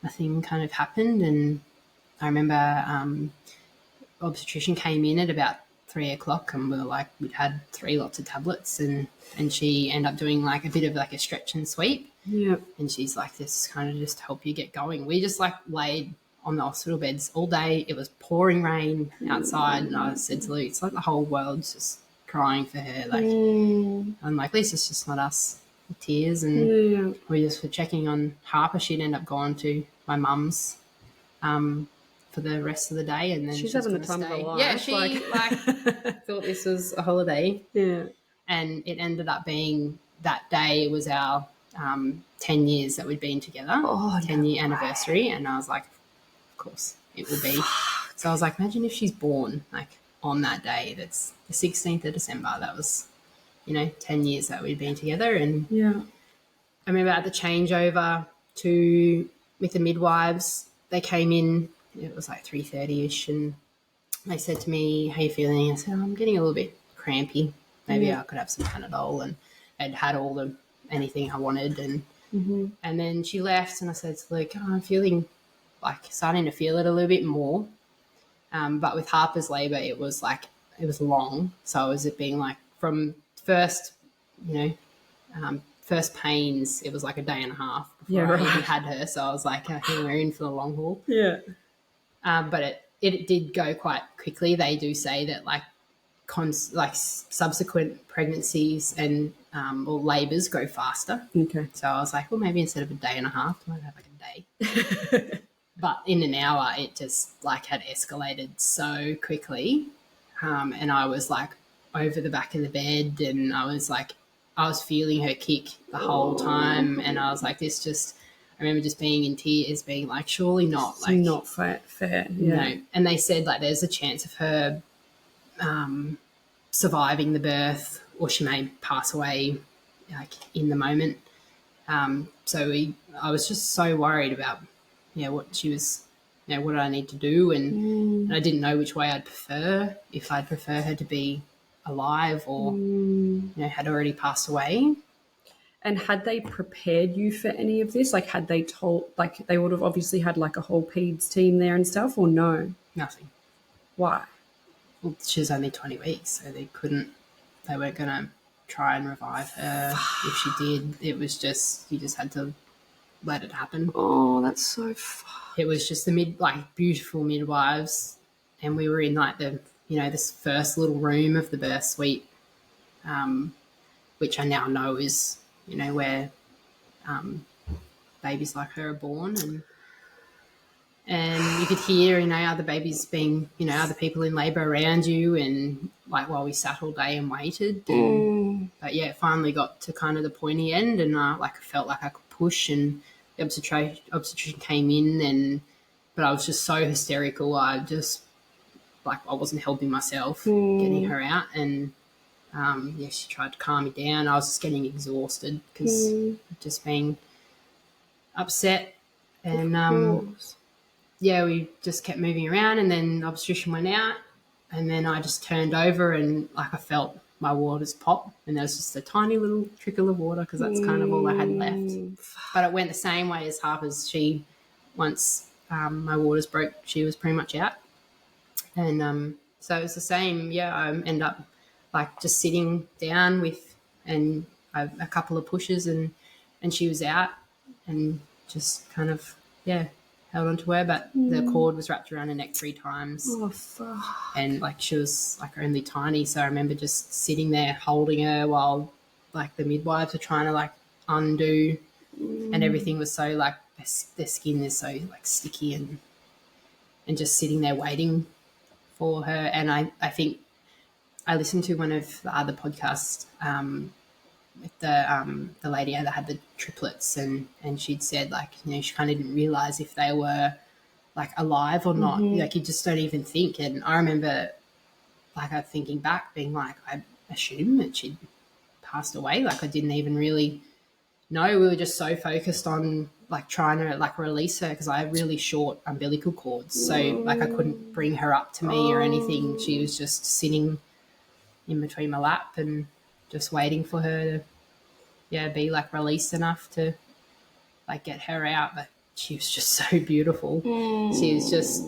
nothing kind of happened. And I remember obstetrician came in at about 3 o'clock, and we were like, we'd had 3 lots of tablets, and she ended up doing like a bit of like a stretch and sweep. Yep. And she's like, this kind of just help you get going. We just like laid on the hospital beds all day. It was pouring rain outside, and I said to Luke, it's like the whole world's just crying for her. Like, I'm like, at least it's just not us with tears. And we just were checking on Harper. She'd end up going to my mum's for the rest of the day, and then she's having the time of her life. Yeah, she like thought this was a holiday. Yeah. And it ended up being that day was our 10 years that we'd been together, 10-year anniversary. And I was like, of course it will be. So I was like, imagine if she's born like on that day, that's the 16th of December. That was, you know, 10 years that we'd been together. And I remember at the changeover with the midwives, they came in, it was like 3:30ish, and they said to me, how you feeling? I said, I'm getting a little bit crampy. Maybe I could have some Panadol, and I'd had anything I wanted. And and then she left, and I said to Luke, I'm feeling like starting to feel it a little bit more. But with Harper's labour, it was long. So was it being like from first, you know, first pains, it was like a day and a half before I even had her. So I was like, I think we're in for the long haul. Yeah. But it did go quite quickly. They do say that like subsequent pregnancies and or labours go faster. Okay. So I was like, well, maybe instead of a day and a half, I might have like a day. But in an hour, it just like had escalated so quickly. And I was like over the back of the bed, and I was feeling her kick the whole time. And I was like, I I remember just being in tears, being like, surely not. It's like, not fair. Yeah. no. And they said, like, there's a chance of her surviving the birth, or she may pass away, like, in the moment. So I was just so worried about, what she was, what did I need to do? And I didn't know which way I'd prefer, if I'd prefer her to be alive or, had already passed away. And had they prepared you for any of this? Like, had they told, like, they would have obviously had like a whole peds team there and stuff, or no? Nothing. Why? Well, she was only 20 weeks, so they weren't going to try and revive her. If she did, it was just, you just had to let it happen. Oh, that's so fun. It was just the beautiful midwives, and we were in like this first little room of the birth suite, which I now know is, where babies like her are born, and you could hear, other babies being, other people in labour around you, and like while we sat all day and waited. But yeah, it finally got to kind of the pointy end, and I felt like I could push, and the obstetrician came in, but I was just so hysterical. I just I wasn't helping myself getting her out, and she tried to calm me down. I was just getting exhausted because just being upset, and we just kept moving around, and then the obstetrician went out, and then I just turned over, and I felt my waters pop, and there was just a tiny little trickle of water because that's kind of all I had left. But it went the same way as Harper's. Once my waters broke, she was pretty much out, and so it was the same. Yeah, I ended up just sitting down with, and a couple of pushes, and she was out, and just kind of held onto her, but the cord was wrapped around her neck 3 times. Oh, fuck. And she was only tiny, so I remember just sitting there holding her while the midwives were trying to undo, and everything was so their skin is so sticky, and just sitting there waiting for her. And I think I listened to one of the other podcasts with the lady that had the triplets, and she'd said she kind of didn't realize if they were alive or not. You just don't even think. And I remember thinking back, being I assumed that she'd passed away. I didn't even really know. We were just so focused on trying to release her, because I have really short umbilical cords, so I couldn't bring her up to me or anything. She was just sitting in between my lap and just waiting for her to be released enough to get her out. But she was just so beautiful. She was just,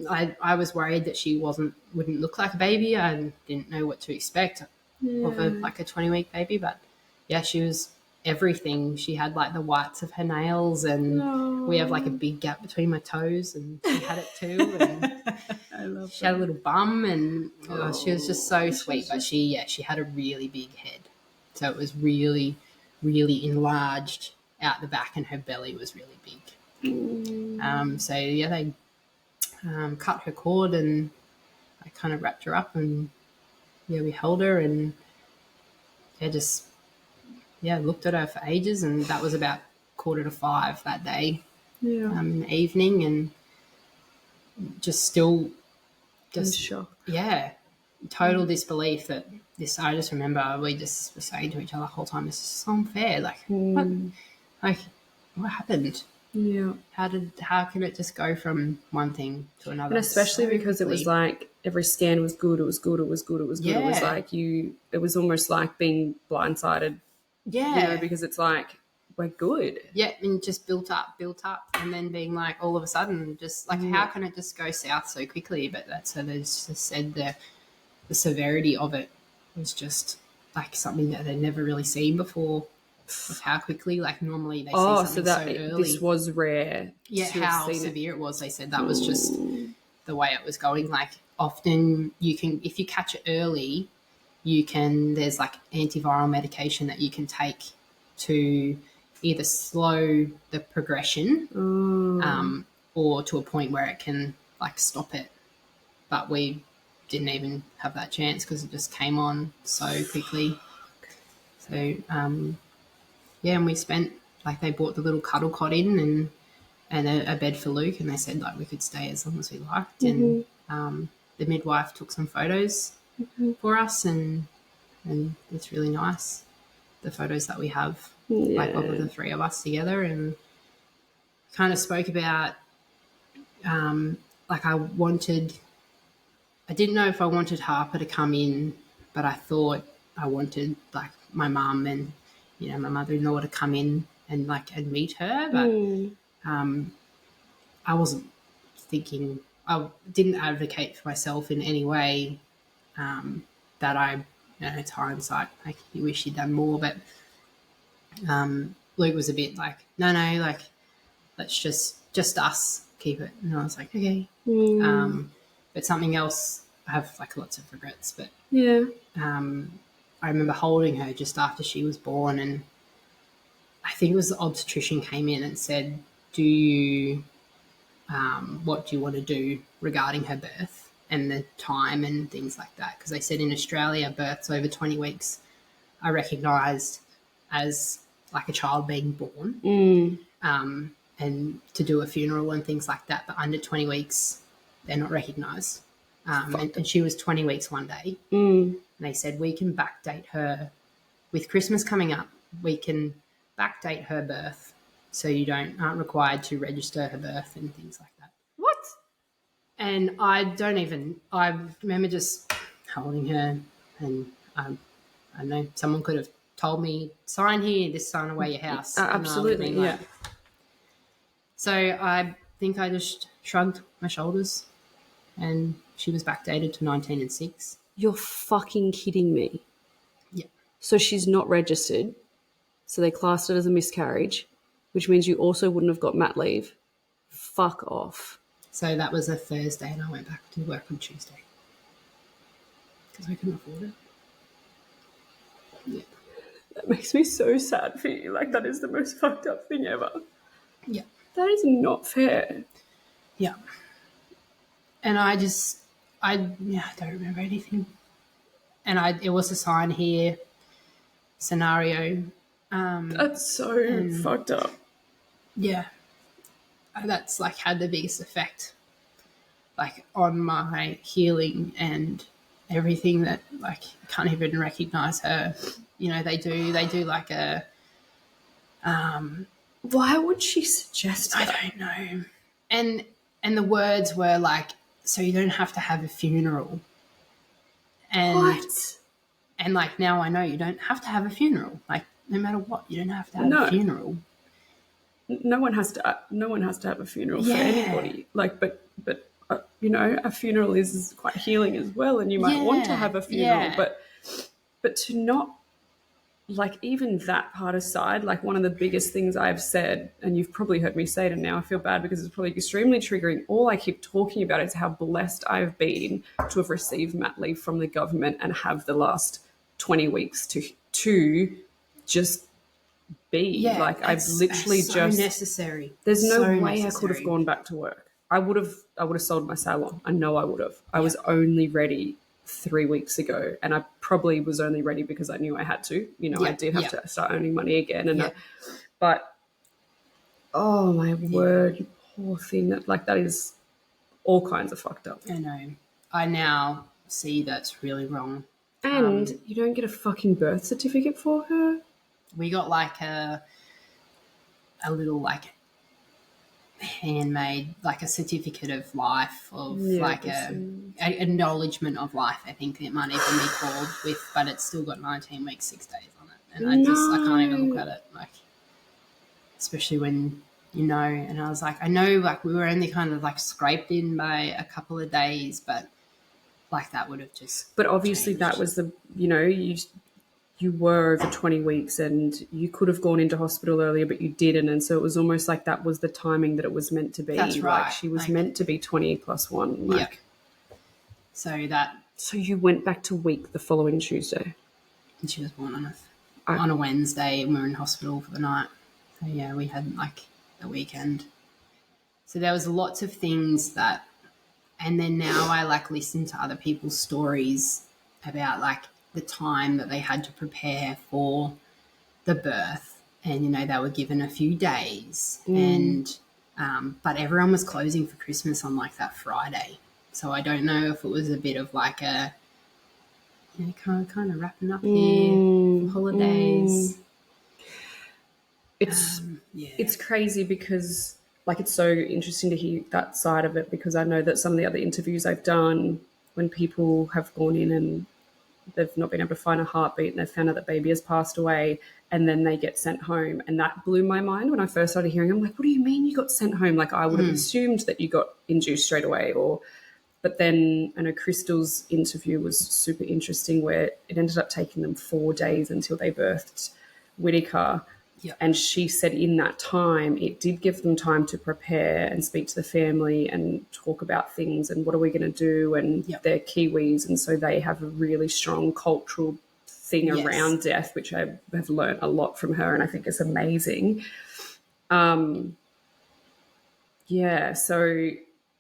I was worried that she wouldn't look like a baby. I didn't know what to expect of a 20-week baby, but she was everything. She had the whites of her nails, and we have a big gap between my toes, and she had it too. And I love she had a little bum, and she was just so sweet. But she had a really big head, so it was really, really enlarged out the back, and her belly was really big. So they cut her cord, and I kind of wrapped her up, and we held her, and just looked at her for ages. And that was about 4:45 that day, in the evening, and just in shock. Total disbelief that this. I just remember we just were saying to each other the whole time, "This is so unfair. What happened? Yeah. How can it just go from one thing to another?" And especially because it was every scan was good. It was good. It was good. It was good. It was it was almost like being blindsided. Yeah. Because it's we're good. Yeah, and just built up, and then being all of a sudden, just how can it just go south so quickly? But that's what they just said. The severity of it was just something that they'd never really seen before. Of how quickly, normally they see something so early. This was rare. Yeah, how severe it was. They said that was just the way it was going. Often you can, if you catch it early, there's antiviral medication that you can take to either slow the progression or to a point where it can stop it. But we didn't even have that chance because it just came on so quickly. So and we spent like they bought the little cuddle cot in and a bed for Luke, and they said like we could stay as long as we liked. And the midwife took some photos for us, and it's really nice, the photos that we have, like of the three of us together, and kind of spoke about like I didn't know if I wanted Harper to come in, but I thought I wanted like my mum and, you know, my mother-in-law to come in and meet her. But I wasn't thinking, I didn't advocate for myself in any way, that I, you know, it's hindsight, like you wish you'd done more. But Luke was a bit like, no, like let's just us keep it. And I was like, okay. But something else, I have like lots of regrets, but I remember holding her just after she was born, and I think it was the obstetrician came in and said, do you, what do you want to do regarding her birth and the time and things like that? Because they said in Australia, births over 20 weeks are recognised as like a child being born, and to do a funeral and things like that. But under 20 weeks, they're not recognised. And she was 20 weeks one day. And they said, we can backdate her with Christmas coming up. We can backdate her birth so you aren't required to register her birth and things like that. What? And I remember just holding her, and I don't know, someone could have told me, sign here, this sign away your house. Absolutely, yeah. So I think I just shrugged my shoulders, and she was backdated to 19 and 6. You're fucking kidding me. Yeah. So she's not registered, so they classed it as a miscarriage, which means you also wouldn't have got mat leave. Fuck off. So that was a Thursday, and I went back to work on Tuesday because I couldn't afford it. Yeah. That makes me so sad for you. Like, that is the most fucked up thing ever. Yeah. That is not fair. Yeah. And I don't remember anything. And it was a sign here scenario. That's so fucked up. Yeah. That's like had the biggest effect, like on my healing and everything, that like can't even recognize her. You know, they do like a, why would she suggest that? I don't know. And the words were like, so you don't have to have a funeral. And what? And like now I know you don't have to have a funeral. Like no matter what, you don't have to have a funeral. No one has to have a funeral for anybody. Like, but you know, a funeral is quite healing as well, and you might want to have a funeral, but to not, like, even that part aside, like one of the biggest things I've said, and you've probably heard me say it, and now I feel bad because it's probably extremely triggering. All I keep talking about is how blessed I've been to have received mat leave from the government and have the last 20 weeks to just be. Yeah, like, I've literally so necessary. There's no way I could have gone back to work. I would have sold my salon. I know I would have. I was only ready 3 weeks ago, and I probably was only ready because I knew I had to. You know, I did have to start earning money again, and but oh my word, you poor thing. That is all kinds of fucked up. I know. I now see that's really wrong. And you don't get a fucking birth certificate for her. We got like a little like handmade, like a certificate of life, of like a acknowledgement of life, I think it might even be called, with, but it's still got 19 weeks, 6 days on it. And I can't even look at it, like, especially when you know. And I was like, I know, like, we were only kind of like scraped in by a couple of days, but like that would have just. But obviously, that was the, you know, you were over 20 weeks and you could have gone into hospital earlier, but you didn't. And so it was almost like that was the timing that it was meant to be. That's right. Like, she was meant to be 20+1. Like, So you went back to week the following Tuesday. And she was born on a Wednesday, and we were in hospital for the night. So yeah, we had like the weekend. So there was lots of things that, and then now I like listen to other people's stories about like the time that they had to prepare for the birth, and, you know, they were given a few days and but everyone was closing for Christmas on like that Friday. So I don't know if it was a bit of like a, you know, kind of wrapping up here for holidays. It's crazy because like it's so interesting to hear that side of it, because I know that some of the other interviews I've done when people have gone in and they've not been able to find a heartbeat and they've found out that baby has passed away and then they get sent home. And that blew my mind when I first started hearing. I'm like, what do you mean you got sent home? Like I would have assumed that you got induced straight away. But then I know Crystal's interview was super interesting where it ended up taking them 4 days until they birthed Whittaker. Yep. And she said in that time, it did give them time to prepare and speak to the family and talk about things and what are we going to do, and they're Kiwis. And so they have a really strong cultural thing around death, which I have learned a lot from her and I think is amazing. So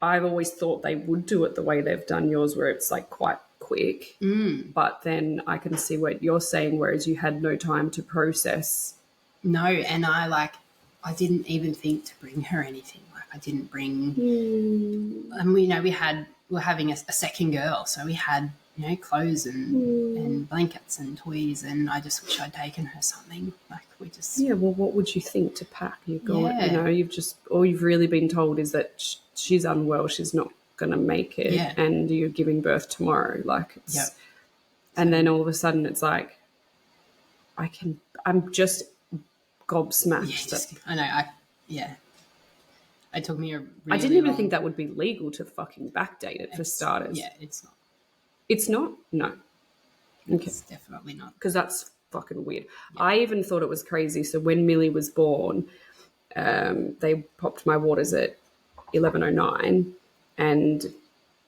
I've always thought they would do it the way they've done yours, where it's like quite quick. But then I can see what you're saying, whereas you had no time to process. No, and I didn't even think to bring her anything. Like I didn't bring, and we, you know, we're having a second girl, so we had, you know, clothes and blankets and toys, and I just wish I'd taken her something. Like we just well, what would you think to pack? You know, all you've really been told is that she's unwell, she's not going to make it, and you're giving birth tomorrow. Like, and then all of a sudden it's like, I'm just gobsmacked. I know. It took me I didn't even think that would be legal to fucking backdate it for starters. Yeah, it's not. It's not? No. Okay. It's definitely not. Because that's fucking weird. Yeah. I even thought it was crazy. So when Milli was born, they popped my waters at 11:09 and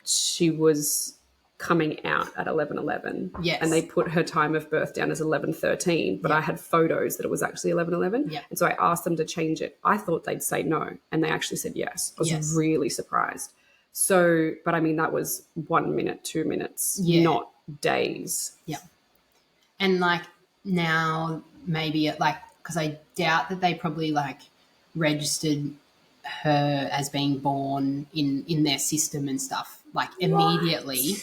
she was coming out at 11:11. Yes. And they put her time of birth down as 11:13, but I had photos that it was actually 11:11. Yeah. And so I asked them to change it. I thought they'd say no, and they actually said yes. I was really surprised. So, but I mean, that was 1 minute, 2 minutes, not days. Yeah. And like now maybe because I doubt that they probably like registered her as being born in their system and stuff like immediately.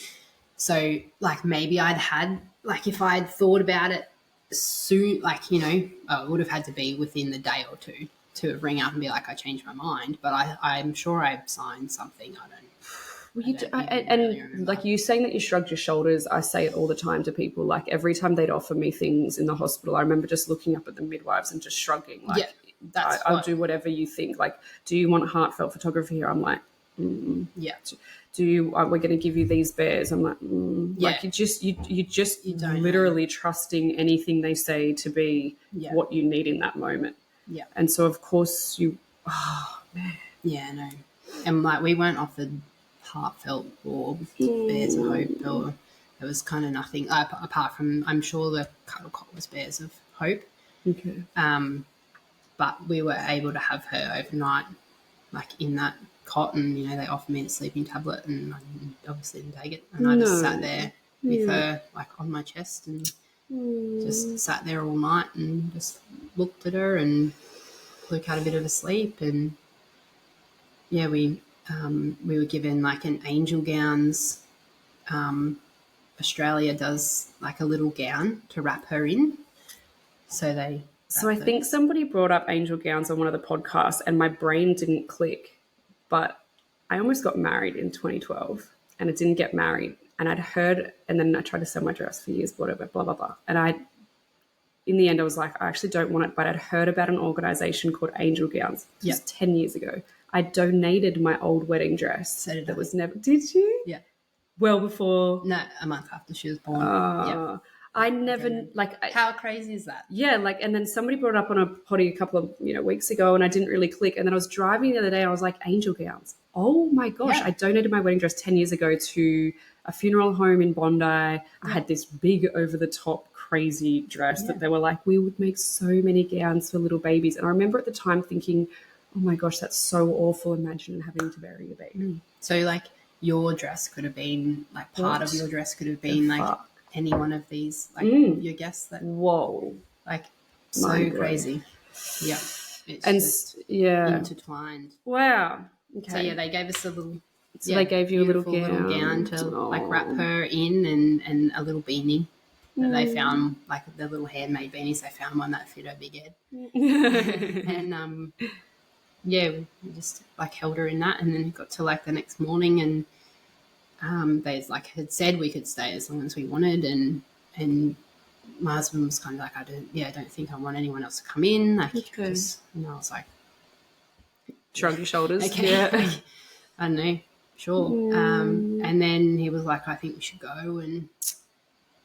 So like maybe if I had thought about it soon, like, you know, it would have had to be within the day or two to ring up and be like, I changed my mind. But I'm sure I signed something. I don't. And like you saying that you shrugged your shoulders, I say it all the time to people. Like every time they'd offer me things in the hospital, I remember just looking up at the midwives and just shrugging. Like, I'll do whatever you think. Like, do you want heartfelt photography here? I'm like, Do you? We're going to give you these bears. I'm like, like you don't literally trusting anything they say to be what you need in that moment. Yeah. And so of course man. Yeah, no. And like we weren't offered heartfelt or bears of hope, or there was kind of nothing apart from, I'm sure the cuddle cot was bears of hope. Okay. But we were able to have her overnight, like in that cot, and you know they offered me a sleeping tablet, and I obviously didn't take it, and I just sat there with her like on my chest and just sat there all night and just looked at her, and Luke had a bit of a sleep, and we were given like an angel gowns. Australia does like a little gown to wrap her in. So I think somebody brought up angel gowns on one of the podcasts and my brain didn't click, but I almost got married in 2012 and I didn't get married, and I'd heard, and then I tried to sell my dress for years, whatever, blah, blah, blah. And in the end, I was like, I actually don't want it, but I'd heard about an organization called Angel Gowns. It was 10 years ago. I donated my old wedding dress. So did that was never. Did you? Yeah. Well before. No, a month after she was born. I never How crazy is that? Yeah, and then somebody brought it up on a potty a couple of weeks ago, and I didn't really click. And then I was driving the other day, and I was like, Angel Gowns. Oh my gosh! Yeah. I donated my wedding dress 10 years ago to a funeral home in Bondi. I had this big over the top crazy dress that they were like, we would make so many gowns for little babies. And I remember at the time thinking, oh my gosh, that's so awful. Imagine having to bury a baby. So like your dress could have been like part of your dress could have been like any one of these, like your guests. That whoa, like so crazy. Yeah. It's And just yeah. intertwined. Wow. Okay. So yeah, they gave us a little. So they gave you a little gown to like wrap her in, and a little beanie that they found, like the little handmade beanies. They found one that fit her big head, and yeah, we just like held her in that, and then it got to like the next morning, and they like had said we could stay as long as we wanted, and my husband was kind of like, I don't think I want anyone else to come in, like, because, and I was like, shrug your shoulders. okay, Yeah. I don't know, sure. And then he was like, I think we should go,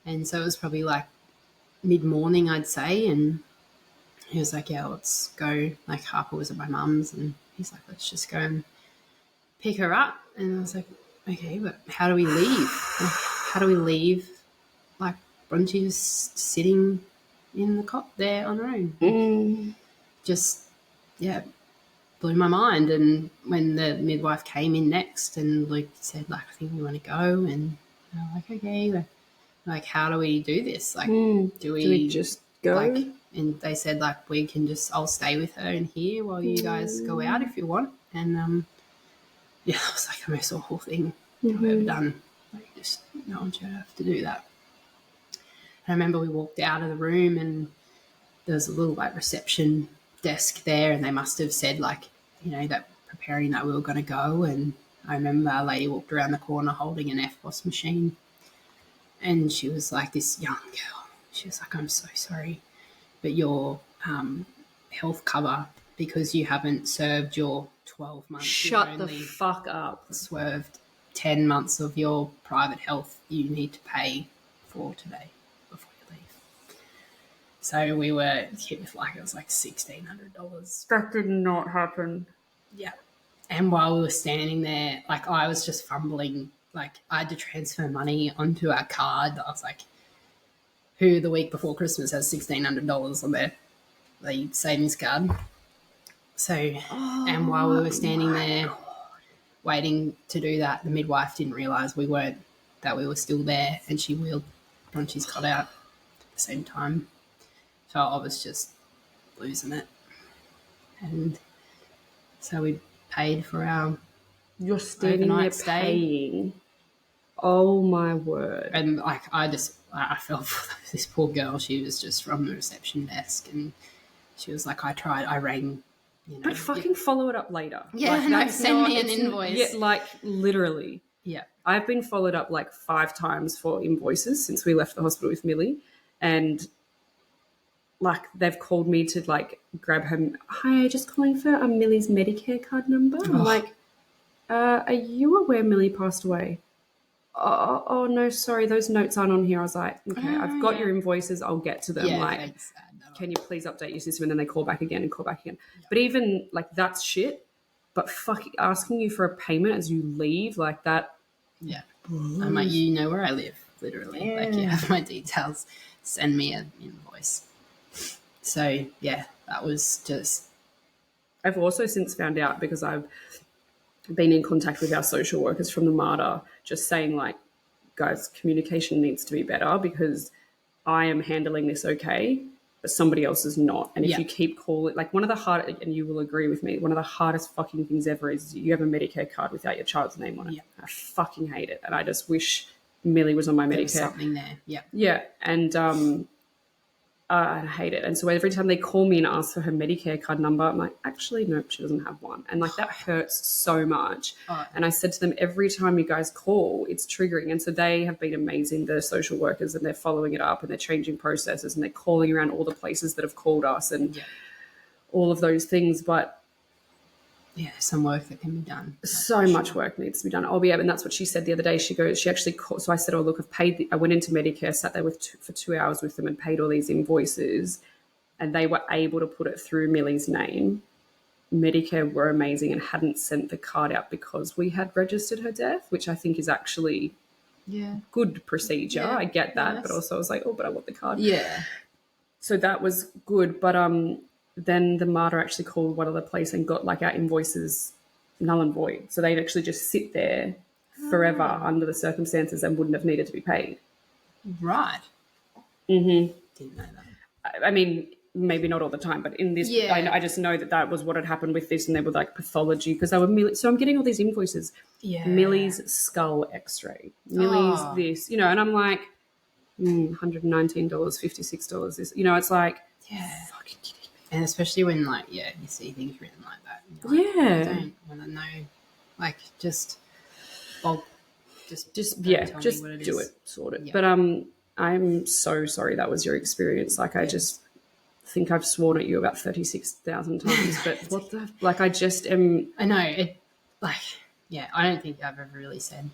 and so it was probably like mid-morning, I'd say, and he was like, yeah, let's go. Like Harper was at my mum's, and he's like, let's just go and pick her up. And I was like, okay, but how do we leave? Like, how do we leave? Like Bronte just sitting in the cot there on her own. Just, yeah, blew my mind. And when the midwife came in next and Luke said, like, I think we want to go, and I was like, okay, like, how do we do this? Like, do we just go? Like, and they said, like, we can just, I'll stay with her in here while you guys go out if you want. And yeah, it was like the most awful thing I've ever done. Like, just no one should have to do that. And I remember we walked out of the room, and there was a little like reception desk there, and they must have said, like, you know, that preparing that we were going to go. And I remember a lady walked around the corner holding an FBOS machine, and she was like, this young girl, she was like, I'm so sorry, but your health cover, because you haven't served your 12 months. Shut the fuck up. Swerved 10 months of your private health you need to pay for today before you leave. So we were hit with, like, it was like $1,600. That did not happen. Yeah. And while we were standing there, like, I was just fumbling. Like, I had to transfer money onto our card. I was like, who the week before Christmas has $1,600 on their savings card? So, and while we were standing there waiting to do that, the midwife didn't realise that we were still there, and she wheeled Bronte's cot out at the same time. So I was just losing it. And so we paid for our You're standing there paying. Oh my word. And like, I felt for this poor girl. She was just from the reception desk, and she was like, I rang, you know. But fucking follow it up later. Yeah, like, no, send me an invoice. Yeah, like, literally. Yeah. I've been followed up like 5 times for invoices since we left the hospital with Milli, and like, they've called me to like grab her. Hi, just calling for Milli's Medicare card number. I'm like, are you aware Milli passed away? Oh no, sorry, those notes aren't on here. I was like, okay, I've got your invoices, I'll get to them. Like, can you please update your system? And then they call back again and call back again. Yeah. But even like, that's shit. But fucking asking you for a payment as you leave, like that. Yeah. I'm like, you know where I live, literally. Yeah. Like, you have my details. Send me an invoice. So yeah, that was just. I've also since found out, because I've been in contact with our social workers from the MARTA, just saying, like, guys, communication needs to be better, because I am handling this okay, but somebody else is not. And if you keep calling, like, one of the hardest, and you will agree with me, one of the hardest fucking things ever is you have a Medicare card without your child's name on it. I fucking hate it. And I just wish Milli was on my Medicare. There was something there. Yeah. Yeah. And I hate it. And so every time they call me and ask for her Medicare card number, I'm like, actually, nope, she doesn't have one. And like, that hurts so much. And I said to them, every time you guys call, it's triggering. And so they have been amazing, the social workers, and they're following it up, and they're changing processes, and they're calling around all the places that have called us and all of those things. But yeah, some work that can be done. So much work needs to be done. Oh, yeah, and that's what she said the other day. She actually called. So I said, oh, look, I went into Medicare, sat there for 2 hours with them and paid all these invoices, and they were able to put it through Milli's name. Medicare were amazing and hadn't sent the card out because we had registered her death, which I think is actually good procedure. I get that, but also I was like, oh, but I want the card. Yeah. So that was good, but then the MARTA actually called one other place and got like our invoices null and void. So they'd actually just sit there forever under the circumstances and wouldn't have needed to be paid. Right. Mm-hmm. Didn't know that. I mean, maybe not all the time, but in this, Yeah. I just know that was what had happened with this, and there were like pathology because they were so I'm getting all these invoices. Yeah. Millie's skull X-ray, Millie's this, and I'm like, $119, $56. This, it's like, fucking kidding me. And especially when you see things written like that. And you're like, I don't want to know. Like, just bulk. Just do it, sort it. Yeah. But I'm so sorry that was your experience. Like, I just think I've sworn at you about 36,000 times. But what the I just am. I know it. I don't think I've ever really said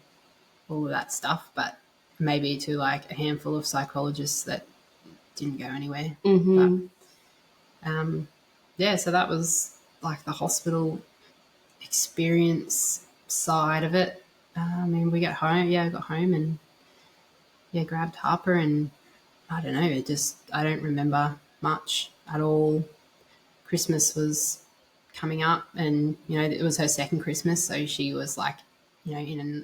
all of that stuff, but maybe to a handful of psychologists that didn't go anywhere. Mm-hmm. But so that was the hospital experience side of it. We got home. I got home and grabbed Harper, and I don't know. I don't remember much at all. Christmas was coming up, and it was her second Christmas, so she was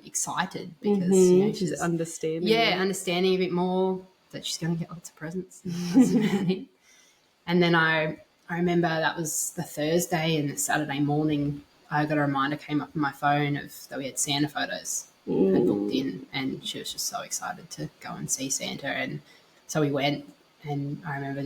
excited because she's understanding. Yeah, understanding a bit more that she's going to get lots of presents. And then I remember that was the Thursday, and the Saturday morning I got a reminder came up on my phone that we had Santa photos and booked in, and she was just so excited to go and see Santa, and so we went. And I remember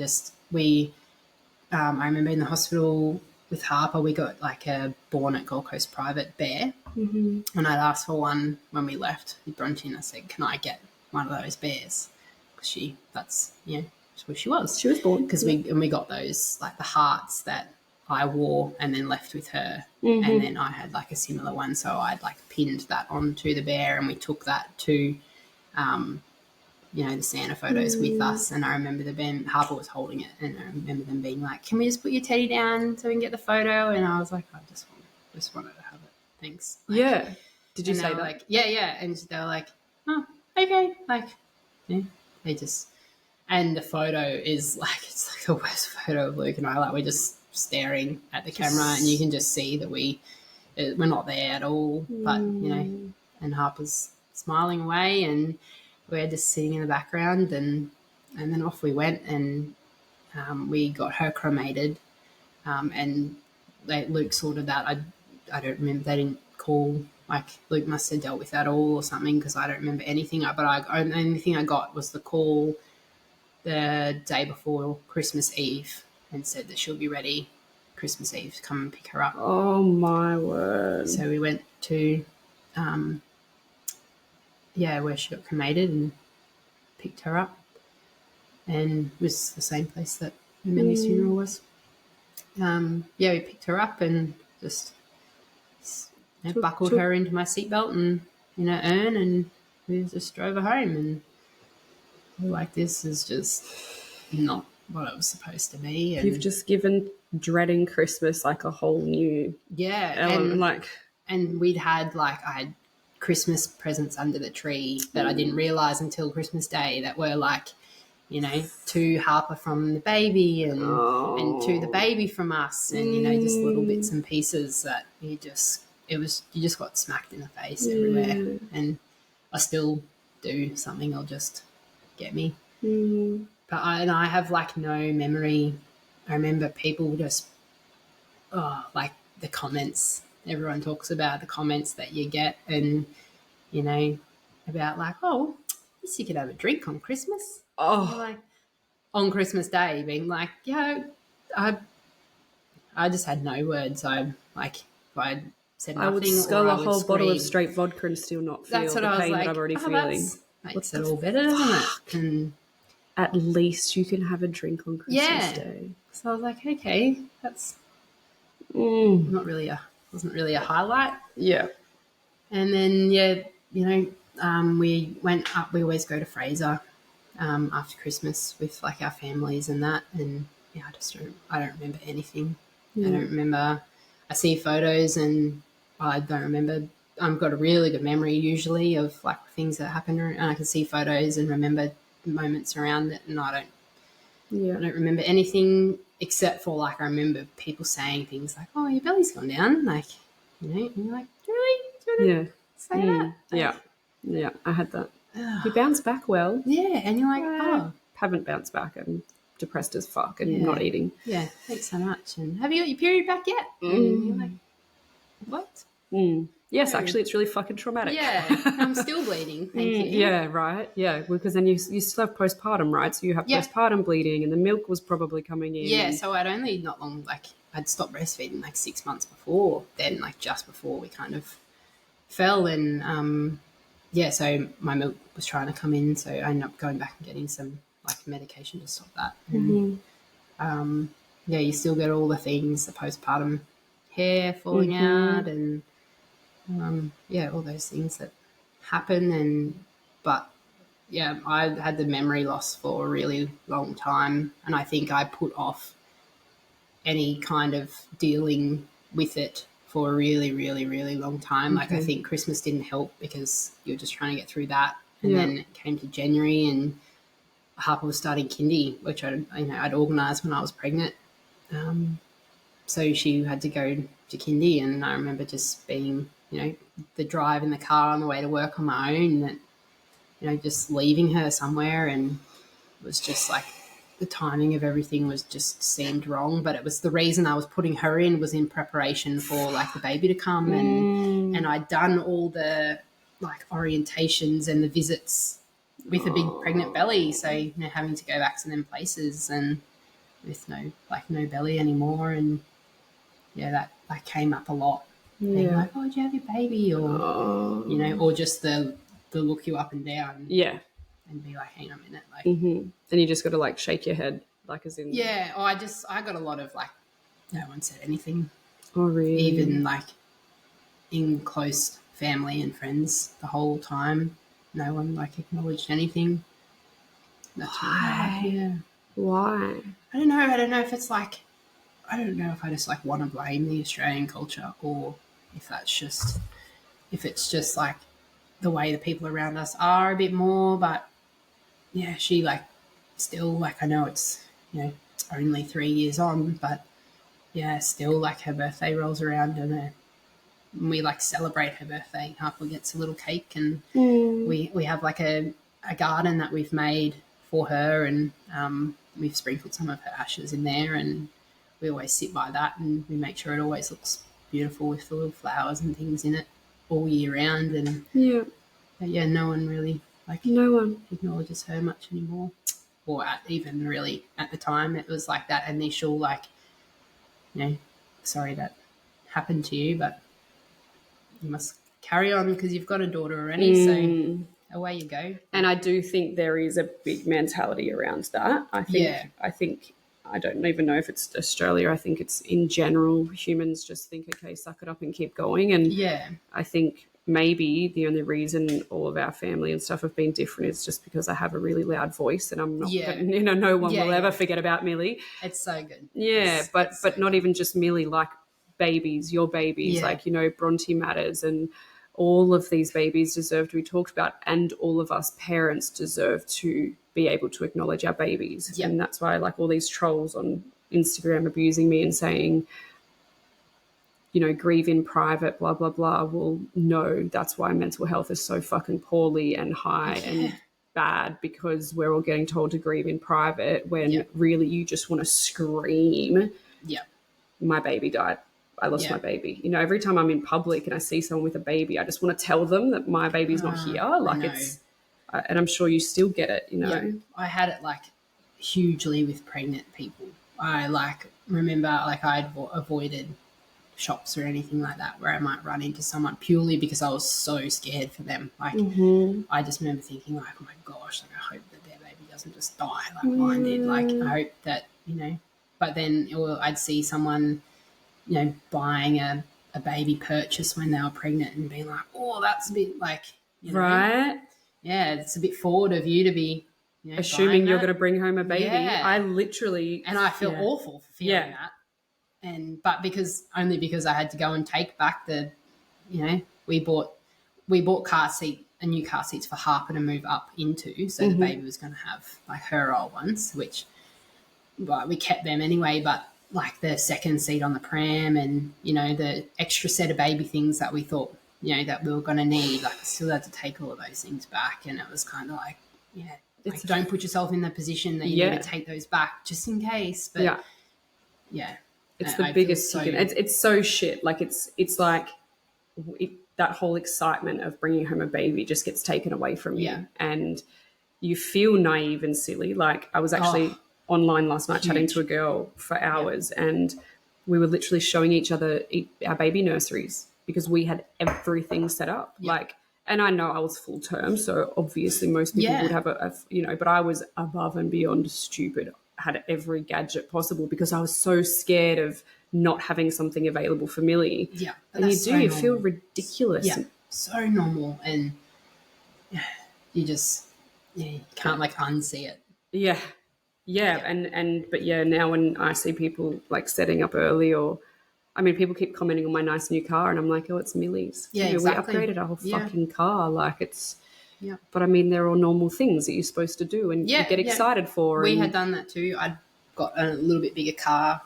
I remember in the hospital with Harper, we got a born at Gold Coast private bear, and I'd asked for one when we left with Bronte, and I said, "Can I get one of those bears?" Because that's where she was. She was born because we got those the hearts that I wore and then left with her, and then I had a similar one, so I'd pinned that onto the bear, and we took that to the Santa photos with us. And I remember Harper was holding it, and I remember them being like, "Can we just put your teddy down so we can get the photo?" And I was like, "I just wanted to have it, thanks." Did you say that? Yeah, and they were like, "Oh, okay." They just, and the photo is it's the worst photo of Luke and I. We're just staring at the camera, and you can just see that we're not there at all. But and Harper's smiling away, and we're just sitting in the background, and then off we went, and we got her cremated, and Luke sorted that. I don't remember. They didn't call. Luke must have dealt with that all or something, because I don't remember anything. But the only thing I got was the call the day before Christmas Eve, and said that she'll be ready Christmas Eve to come and pick her up. Oh my word! So we went to where she got cremated, and picked her up, and it was the same place that Millie's funeral was. We picked her up and just buckled her into my seatbelt and in her urn, and we just drove her home. And this is just not what it was supposed to be. And you've just given dreading Christmas a whole new element. And we'd had I had Christmas presents under the tree that I didn't realise until Christmas Day that were to Harper from the baby, and to the baby from us, and just little bits and pieces that you just got smacked in the face everywhere. And I still do something, will just get me. But I have no memory. I remember people just the comments. Everyone talks about the comments that you get, and about oh, yes, you could have a drink on Christmas. Oh, on Christmas Day, being I just had no words. I said nothing. I would scull a whole bottle of straight vodka and still not feel the pain that I'm already feeling. Makes it all better, doesn't it? And at least you can have a drink on Christmas Day. So I was okay, that's wasn't really a highlight. Yeah. And then we went up. We always go to Fraser after Christmas with our families and that. And I don't remember anything. I don't remember. I see photos and I don't remember. I've got a really good memory usually of things that happened, and I can see photos and remember moments around it, and I don't remember anything except for I remember people saying things like, "Oh, your belly's gone down," and you're like, "Really? Do you want to say that?" Yeah, I had that. You bounce back well. Yeah, and you're like, "Oh, haven't bounced back, and depressed as fuck and not eating. Yeah, thanks so much. And have you got your period back yet? And you're like, what? Yes, actually, it's really fucking traumatic. Yeah, I'm still bleeding. Thank you. Yeah, right. Yeah, because then you still have postpartum, right? So you have postpartum bleeding, and the milk was probably coming in. Yeah, so I'd only not long, like, I'd stopped breastfeeding like 6 months before, then, like, just before we kind of fell. And, so my milk was trying to come in, so I ended up going back and getting some, like, medication to stop that. And, you still get all the things, the postpartum hair falling out and, all those things that happen. But I had the memory loss for a really long time, and I think I put off any kind of dealing with it for a really, really, really long time. Like, I think Christmas didn't help because you're just trying to get through that. And then it came to January and Harper was starting kindy, which I'd organised when I was pregnant. So she had to go to kindy, and I remember just being, the drive in the car on the way to work on my own, that, just leaving her somewhere, and it was just like the timing of everything was just seemed wrong. But it was the reason I was putting her in was in preparation for like the baby to come, and I'd done all the like orientations and the visits with a big pregnant belly, so having to go back to them places and with no belly anymore, and that came up a lot. Being like, oh, did you have your baby? Or, or just the look you up and down. Yeah. And be like, hang on a minute. Like, and you just got to like shake your head, like as in. Yeah. Oh, I got a lot of like, no one said anything. Oh, really? Even like in close family and friends the whole time. No one like acknowledged anything. That's Why? Really hard. Yeah. Why? I don't know. I don't know if it's like, I don't know if I just like want to blame the Australian culture, or if it's just like the way the people around us are a bit more. But yeah, she like still like, I know it's, it's only 3 years on, but yeah, still like her birthday rolls around and we like celebrate her birthday. Harper gets a little cake, and we have like a garden that we've made for her, and we've sprinkled some of her ashes in there, and we always sit by that and we make sure it always looks beautiful with the little flowers and things in it all year round. And no one really acknowledges her much anymore, or even really at the time. It was like that initial like, sorry that happened to you, but you must carry on because you've got a daughter already. So away you go. And I do think there is a big mentality around that. I think I don't even know if it's Australia. I think it's in general, humans just think, okay, suck it up and keep going. And I think maybe the only reason all of our family and stuff have been different is just because I have a really loud voice, and I'm not, no one will ever forget about Milli. It's so good. Yeah, but not even just Milli, like babies, your babies, like, Bronte matters, and all of these babies deserve to be talked about, and all of us parents deserve to be able to acknowledge our babies. And that's why like all these trolls on Instagram abusing me and saying, grieve in private, blah, blah, blah. Well, no, that's why mental health is so fucking poorly and high and bad, because we're all getting told to grieve in private when really you just want to scream, my baby died. I lost my baby. Every time I'm in public and I see someone with a baby, I just want to tell them that my baby's not here. Like and I'm sure you still get it, I had it like hugely with pregnant people. I like remember like I'd avoided shops or anything like that where I might run into someone purely because I was so scared for them. Like I just remember thinking like, oh my gosh, like I hope that their baby doesn't just die like mine did. Like I hope that, but then I'd see someone, buying a baby purchase when they were pregnant and being like, oh, that's a bit like, right. Yeah, it's a bit forward of you to be assuming you're going to bring home a baby. Yeah. I literally... And I feel awful for feeling that. But because I had to go and take back we bought a new car seats for Harper to move up into, so the baby was going to have like her old ones, which we kept them anyway, but like the second seat on the pram and, the extra set of baby things that we thought, that we were going to need, like I still had to take all of those things back. And it was kind of like, like, don't put yourself in the position that you need to take those back just in case. But it's the biggest. It's so shit. Like it's like that whole excitement of bringing home a baby just gets taken away from you, and you feel naive and silly. Like I was actually online last night chatting to a girl for hours, and we were literally showing each other our baby nurseries because we had everything set up. Like, and I know I was full term, so obviously most people would have but I was above and beyond stupid. Had every gadget possible because I was so scared of not having something available for Milli. Yeah. And you feel ridiculous. Yeah, so normal. And you just, you can't like unsee it. Yeah. But now when I see people like setting up early, or I mean, people keep commenting on my nice new car, and I'm like, oh, it's Milli's. Yeah, exactly. We upgraded our whole fucking car. Like it's, yeah. But I mean, they're all normal things that you're supposed to do and you get excited for. We had done that too. I'd got a little bit bigger car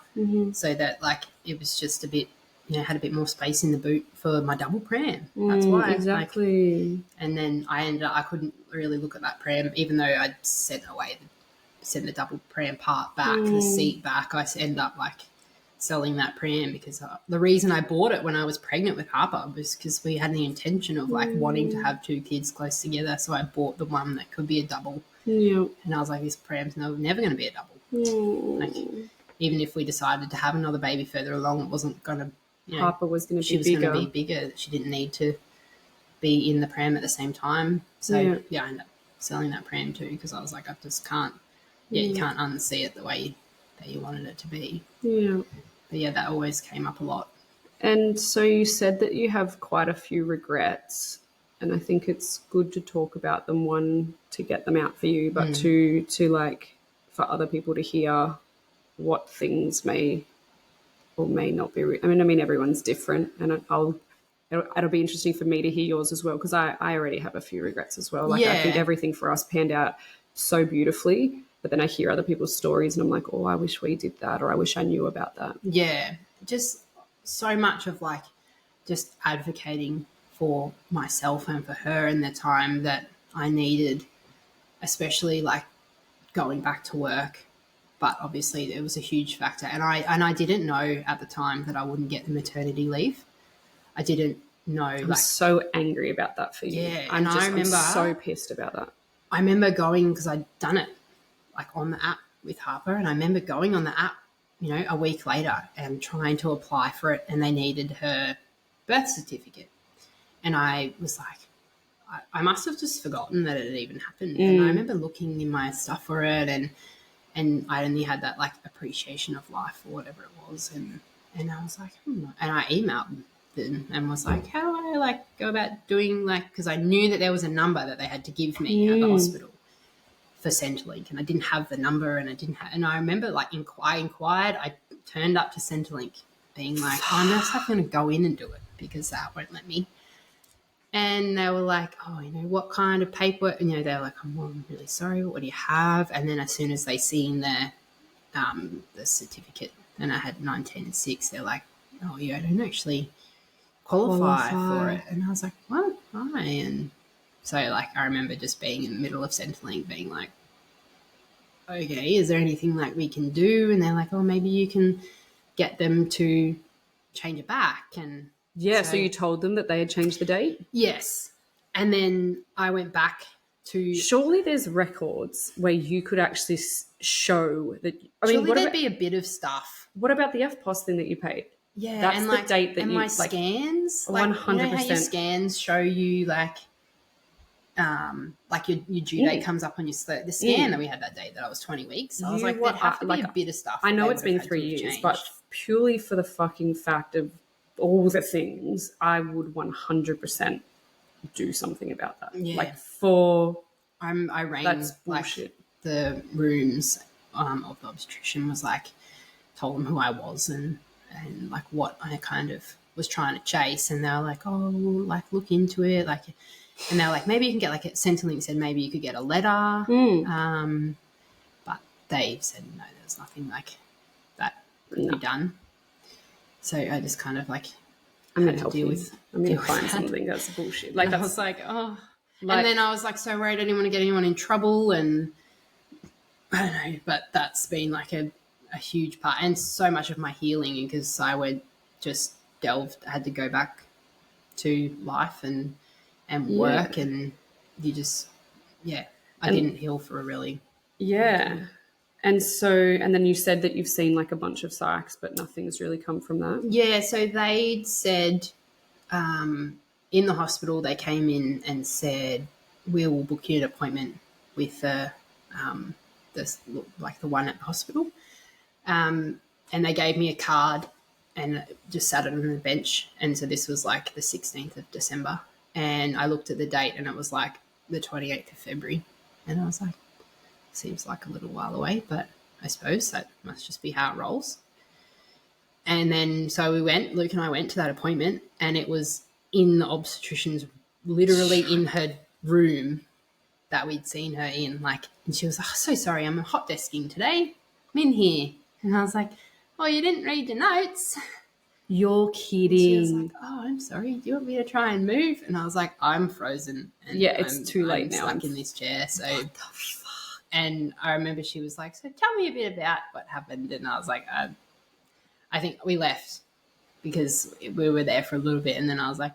so that like it was just a bit, had a bit more space in the boot for my double pram. That's why. Exactly. Like, and then I couldn't really look at that pram, even though I'd sent the double pram part back, the seat back. I ended up like selling that pram because the reason I bought it when I was pregnant with Harper was because we had the intention of like wanting to have two kids close together. So I bought the one that could be a double. Yeah. And I was like, this pram's never going to be a double. Like, even if we decided to have another baby further along, it wasn't going to, Harper was going to be bigger. She was going to be bigger. She didn't need to be in the pram at the same time. So I ended up selling that pram too because I was like, I just can't, you can't unsee it the way that you wanted it to be. Yeah. But yeah, that always came up a lot. And so you said that you have quite a few regrets, and I think it's good to talk about them. One, to get them out for you, but two, to like for other people to hear what things may or may not be. I mean, everyone's different, and it'll be interesting for me to hear yours as well because I already have a few regrets as well. Like I think everything for us panned out so beautifully. But then I hear other people's stories and I'm like, oh, I wish we did that, or I wish I knew about that. Yeah, just so much of like just advocating for myself and for her in the time that I needed, especially like going back to work. But obviously it was a huge factor. And I didn't know at the time that I wouldn't get the maternity leave. I didn't know. I'm so angry about that for you. Yeah, I'm so pissed about that. I remember going, because I'd done it like on the app with Harper, and I remember going on the app, a week later and trying to apply for it, and they needed her birth certificate. And I was like, I must have just forgotten that it had even happened. And I remember looking in my stuff for it, and I only had that like appreciation of life or whatever it was. And I was like, and I emailed them and was like, how do I like go about doing like, because I knew that there was a number that they had to give me at the hospital for Centrelink, and I didn't have the number, and I remember like I inquired, I turned up to Centrelink being like, I'm just not going to go in and do it because that won't let me. And they were like, oh, what kind of paperwork? And they were like, I'm really sorry, but what do you have? And then as soon as they seen the certificate, and I had 9, 10, and 6, they're like, oh, you don't actually qualify for it. And I was like, what? Why? And so, like, I remember just being in the middle of Centrelink being like, okay, is there anything, like, we can do? And they're like, oh, maybe you can get them to change it back. And so you told them that they had changed the date? Yes. And then I went back to... Surely there's records where you could actually show that... Surely there'd be a bit of stuff. What about the FPOS thing that you paid? Yeah. That's and the date that and you... my scans, 100%. You know how your scans show you, like your due date comes up on your the scan that we had that day that I was 20 weeks. So I was like, there'd have to be a bit of stuff. I know it's been 3 years, but purely for the fucking fact of all the things, I would 100% do something about that. Yeah. Like I rang like the rooms of the obstetrician, was like, told them who I was and like what I kind of was trying to chase, and they were like, oh, like look into it, like. And they were like, maybe you can get like Centrelink said maybe you could get a letter. But they said no, there's nothing like that could be done. So I just kind of like I'm going to help you. I'm going to find something that's bullshit. Like I was like, oh. And then I was like so worried I didn't want to get anyone in trouble, and I don't know, but that's been like a huge part, and so much of my healing, because I would just had to go back to life and work, and you just, I didn't heal for a really. Yeah. And then you said that you've seen like a bunch of psychs, but nothing's really come from that. Yeah, so they said in the hospital, they came in and said, we'll book you an appointment with the one at the hospital. And they gave me a card and just sat it on the bench. And so this was like the 16th of December. And I looked at the date and it was like the 28th of February. And I was like, seems like a little while away, but I suppose that must just be how it rolls. And then so Luke and I went to that appointment, and it was in the obstetrician's, literally in her room that we'd seen her in. And she was like, oh, so sorry, I'm hot desking today. I'm in here. And I was like, oh, you didn't read the notes. You're kidding. And she was like, oh, I'm sorry. Do you want me to try and move? And I was like, I'm frozen. And it's too late now. I'm stuck in this chair. So, what the fuck? And I remember she was like, so tell me a bit about what happened. And I was like, I think we left because we were there for a little bit. And then I was like,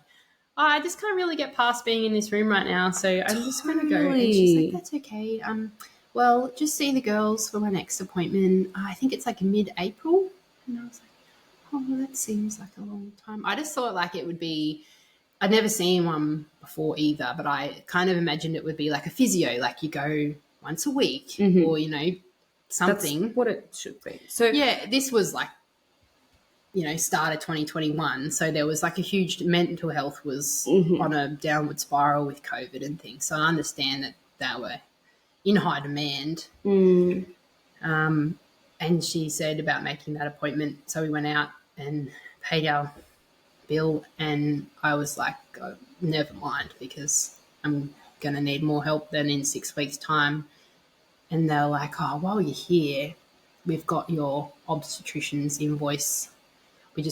oh, I just can't really get past being in this room right now. So I'm just going to go. And she's like, that's okay. Well, just see the girls for my next appointment. I think it's like mid-April. And I was like, oh, well, that seems like a long time. I just thought like it would be, I'd never seen one before either, but I kind of imagined it would be like a physio, like you go once a week or, something. That's what it should be. So yeah, this was like, start of 2021. So there was like a huge mental health was on a downward spiral with COVID and things. So I understand that they were in high demand. And she said about making that appointment. So we went out and paid our bill, and I was like, oh, never mind, because I'm going to need more help than in 6 weeks' time. And they're like, oh, while you're here, we've got your obstetrician's invoice. We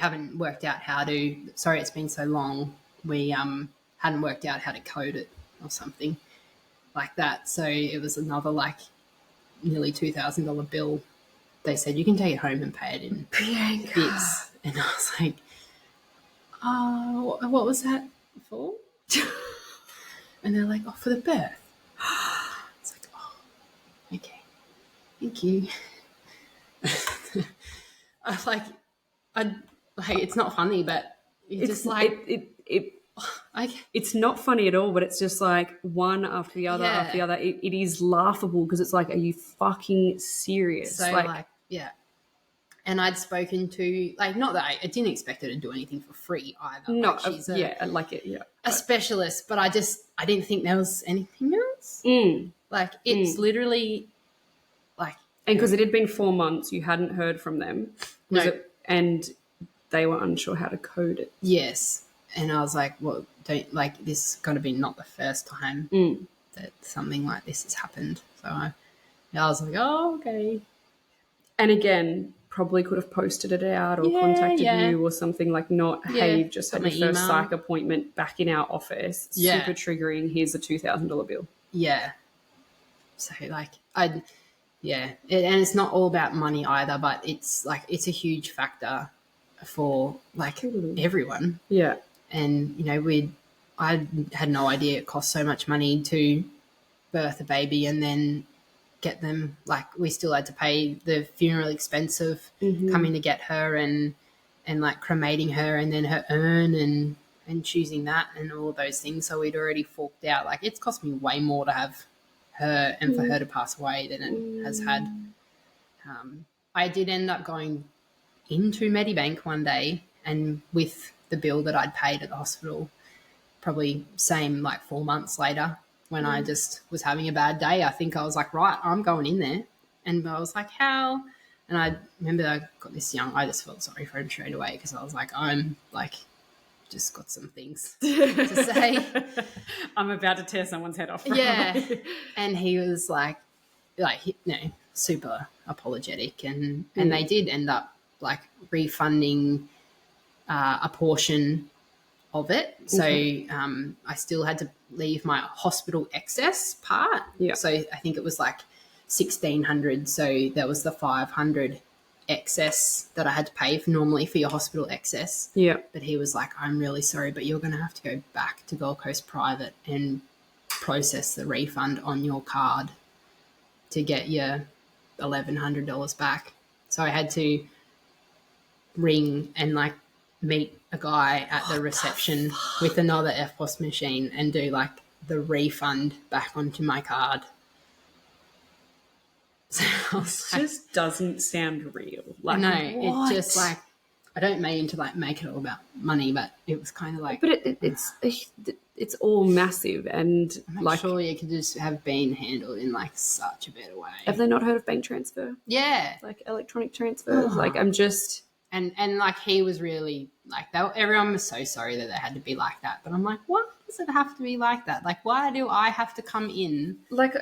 haven't worked out how to, sorry, it's been so long. We hadn't worked out how to code it or something like that. So it was another like nearly $2,000 bill. They said, you can take it home and pay it in Bianca. bits. And I was like, oh, what was that for? And they're like, oh, for the birth. It's like, oh, okay, thank you. It's not funny, but it's just like it's not funny at all, but it's just like one after the other after the other. It is laughable because it's like, are you fucking serious? So yeah. And I'd spoken to, not that I didn't expect her to do anything for free either. No, she's a specialist, but I didn't think there was anything else. It's literally and because it had been 4 months, you hadn't heard from them. And they were unsure how to code it. Yes. And I was like, well, this has got to be not the first time that something like this has happened. So I was like, oh, okay. And again, probably could have posted it out or contacted you or something, like not, hey, you've just had your first psych appointment back in our office. Super triggering. Here's a $2,000 bill. Yeah. So and it's not all about money either, but it's a huge factor for everyone. Yeah. And, I had no idea it cost so much money to birth a baby and then get them, we still had to pay the funeral expense of coming to get her and cremating her and then her urn and choosing that and all of those things. So we'd already forked out. It's cost me way more to have her and for her to pass away than it has had. I did end up going into Medibank one day, and with the bill that I'd paid at the hospital, probably same 4 months later, when I just was having a bad day, I think I was like, right, I'm going in there. And I was like, how? And I remember I got this I just felt sorry for him straight away because I was like, I'm just got some things to say. I'm about to tear someone's head off. Yeah. And he was super apologetic. And they did end up refunding a portion of it. So I still had to leave my hospital excess part. Yeah. So I think it was like 1,600. So there was the 500 excess that I had to pay for normally for your hospital excess. Yeah. But he was like, I'm really sorry, but you're going to have to go back to Gold Coast Private and process the refund on your card to get your $1,100 back. So I had to ring and like meet a guy at the reception with another EFTPOS machine and do like the refund back onto my card. So I was like, Just doesn't sound real. Like, no, what? it just like, I don't mean to like make it all about money, but it was kind of like. But it's all massive, and I'm like, surely it could just have been handled in like such a better way. Have they not heard of bank transfer? Yeah, Like electronic transfers? Like I'm just. And like he was really like everyone was so sorry that they had to be like that, but I'm like, why does it have to be like that? Like, why do I have to come in? Like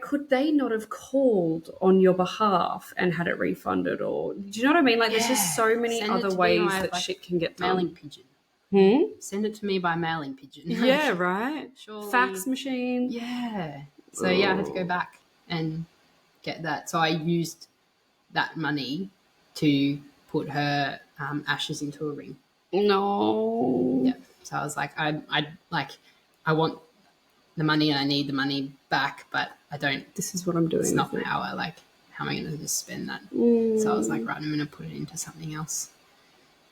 could they not have called on your behalf and had it refunded? Or do you know what I mean? Like there's just so many other ways that shit can get done. Mailing pigeon. Send it to me by mailing pigeon. Yeah, right. Surely. Fax machine. Yeah. So yeah, I had to go back and get that. So I used that money to put her ashes into a ring. No. Yeah. So I was like, I want the money and I need the money back, but I don't. This is what I'm doing. It's not how I like. How am I going to just spend that? So I was like, right, I'm going to put it into something else.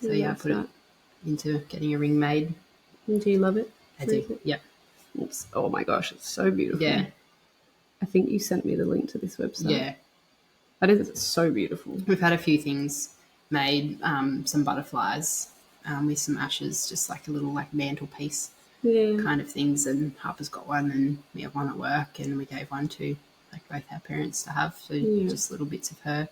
So yeah, I put it into getting a ring made. Do you love it? I do. Yep. Oh my gosh, it's so beautiful. Yeah. I think you sent me the link to this website. Yeah. That is so beautiful. We've had a few things made, some butterflies with some ashes, just like a little like mantelpiece kind of things. And Harper's got one and we have one at work and we gave one to like both our parents to have. So just little bits of her.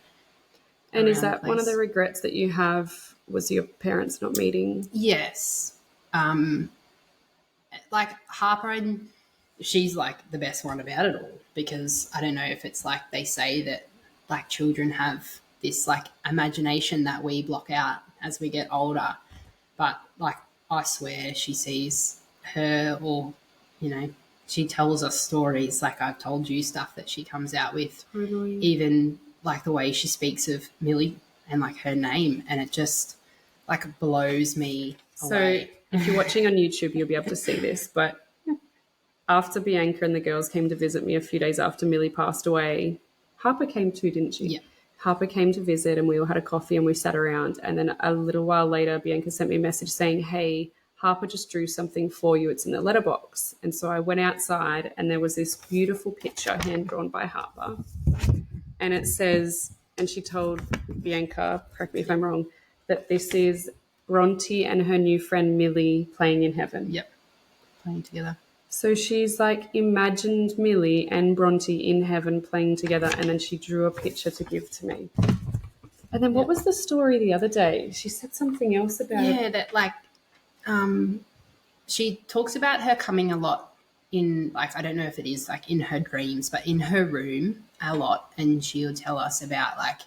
And is that one of the regrets that you have was your parents not meeting? Yes. Like Harper, she's like the best one about it all because I don't know if it's like they say that like children have this like imagination that we block out as we get older. But like I swear she sees her or, you know, she tells us stories like I've told you stuff that she comes out with. Totally. Even like the way she speaks of Milli and like her name and it just like blows me away. So if you're watching on YouTube, you'll be able to see this. But after Bianca and the girls came to visit me a few days after Milli passed away, Harper came too, didn't she? Yeah. Harper came to visit and we all had a coffee and we sat around. And then a little while later, Bianca sent me a message saying, hey, Harper just drew something for you. It's in the letterbox. And so I went outside and there was this beautiful picture hand-drawn by Harper. And it says, and she told Bianca, correct me if I'm wrong, that this is Bronte and her new friend Milli playing in heaven. Yep. Playing together. So she's like imagined Milli and Bronte in heaven playing together, and then she drew a picture to give to me. And then what was the story the other day? She said something else about it. That like she talks about her coming a lot in like I don't know if it is like in her dreams, but in her room a lot, and she'll tell us about like,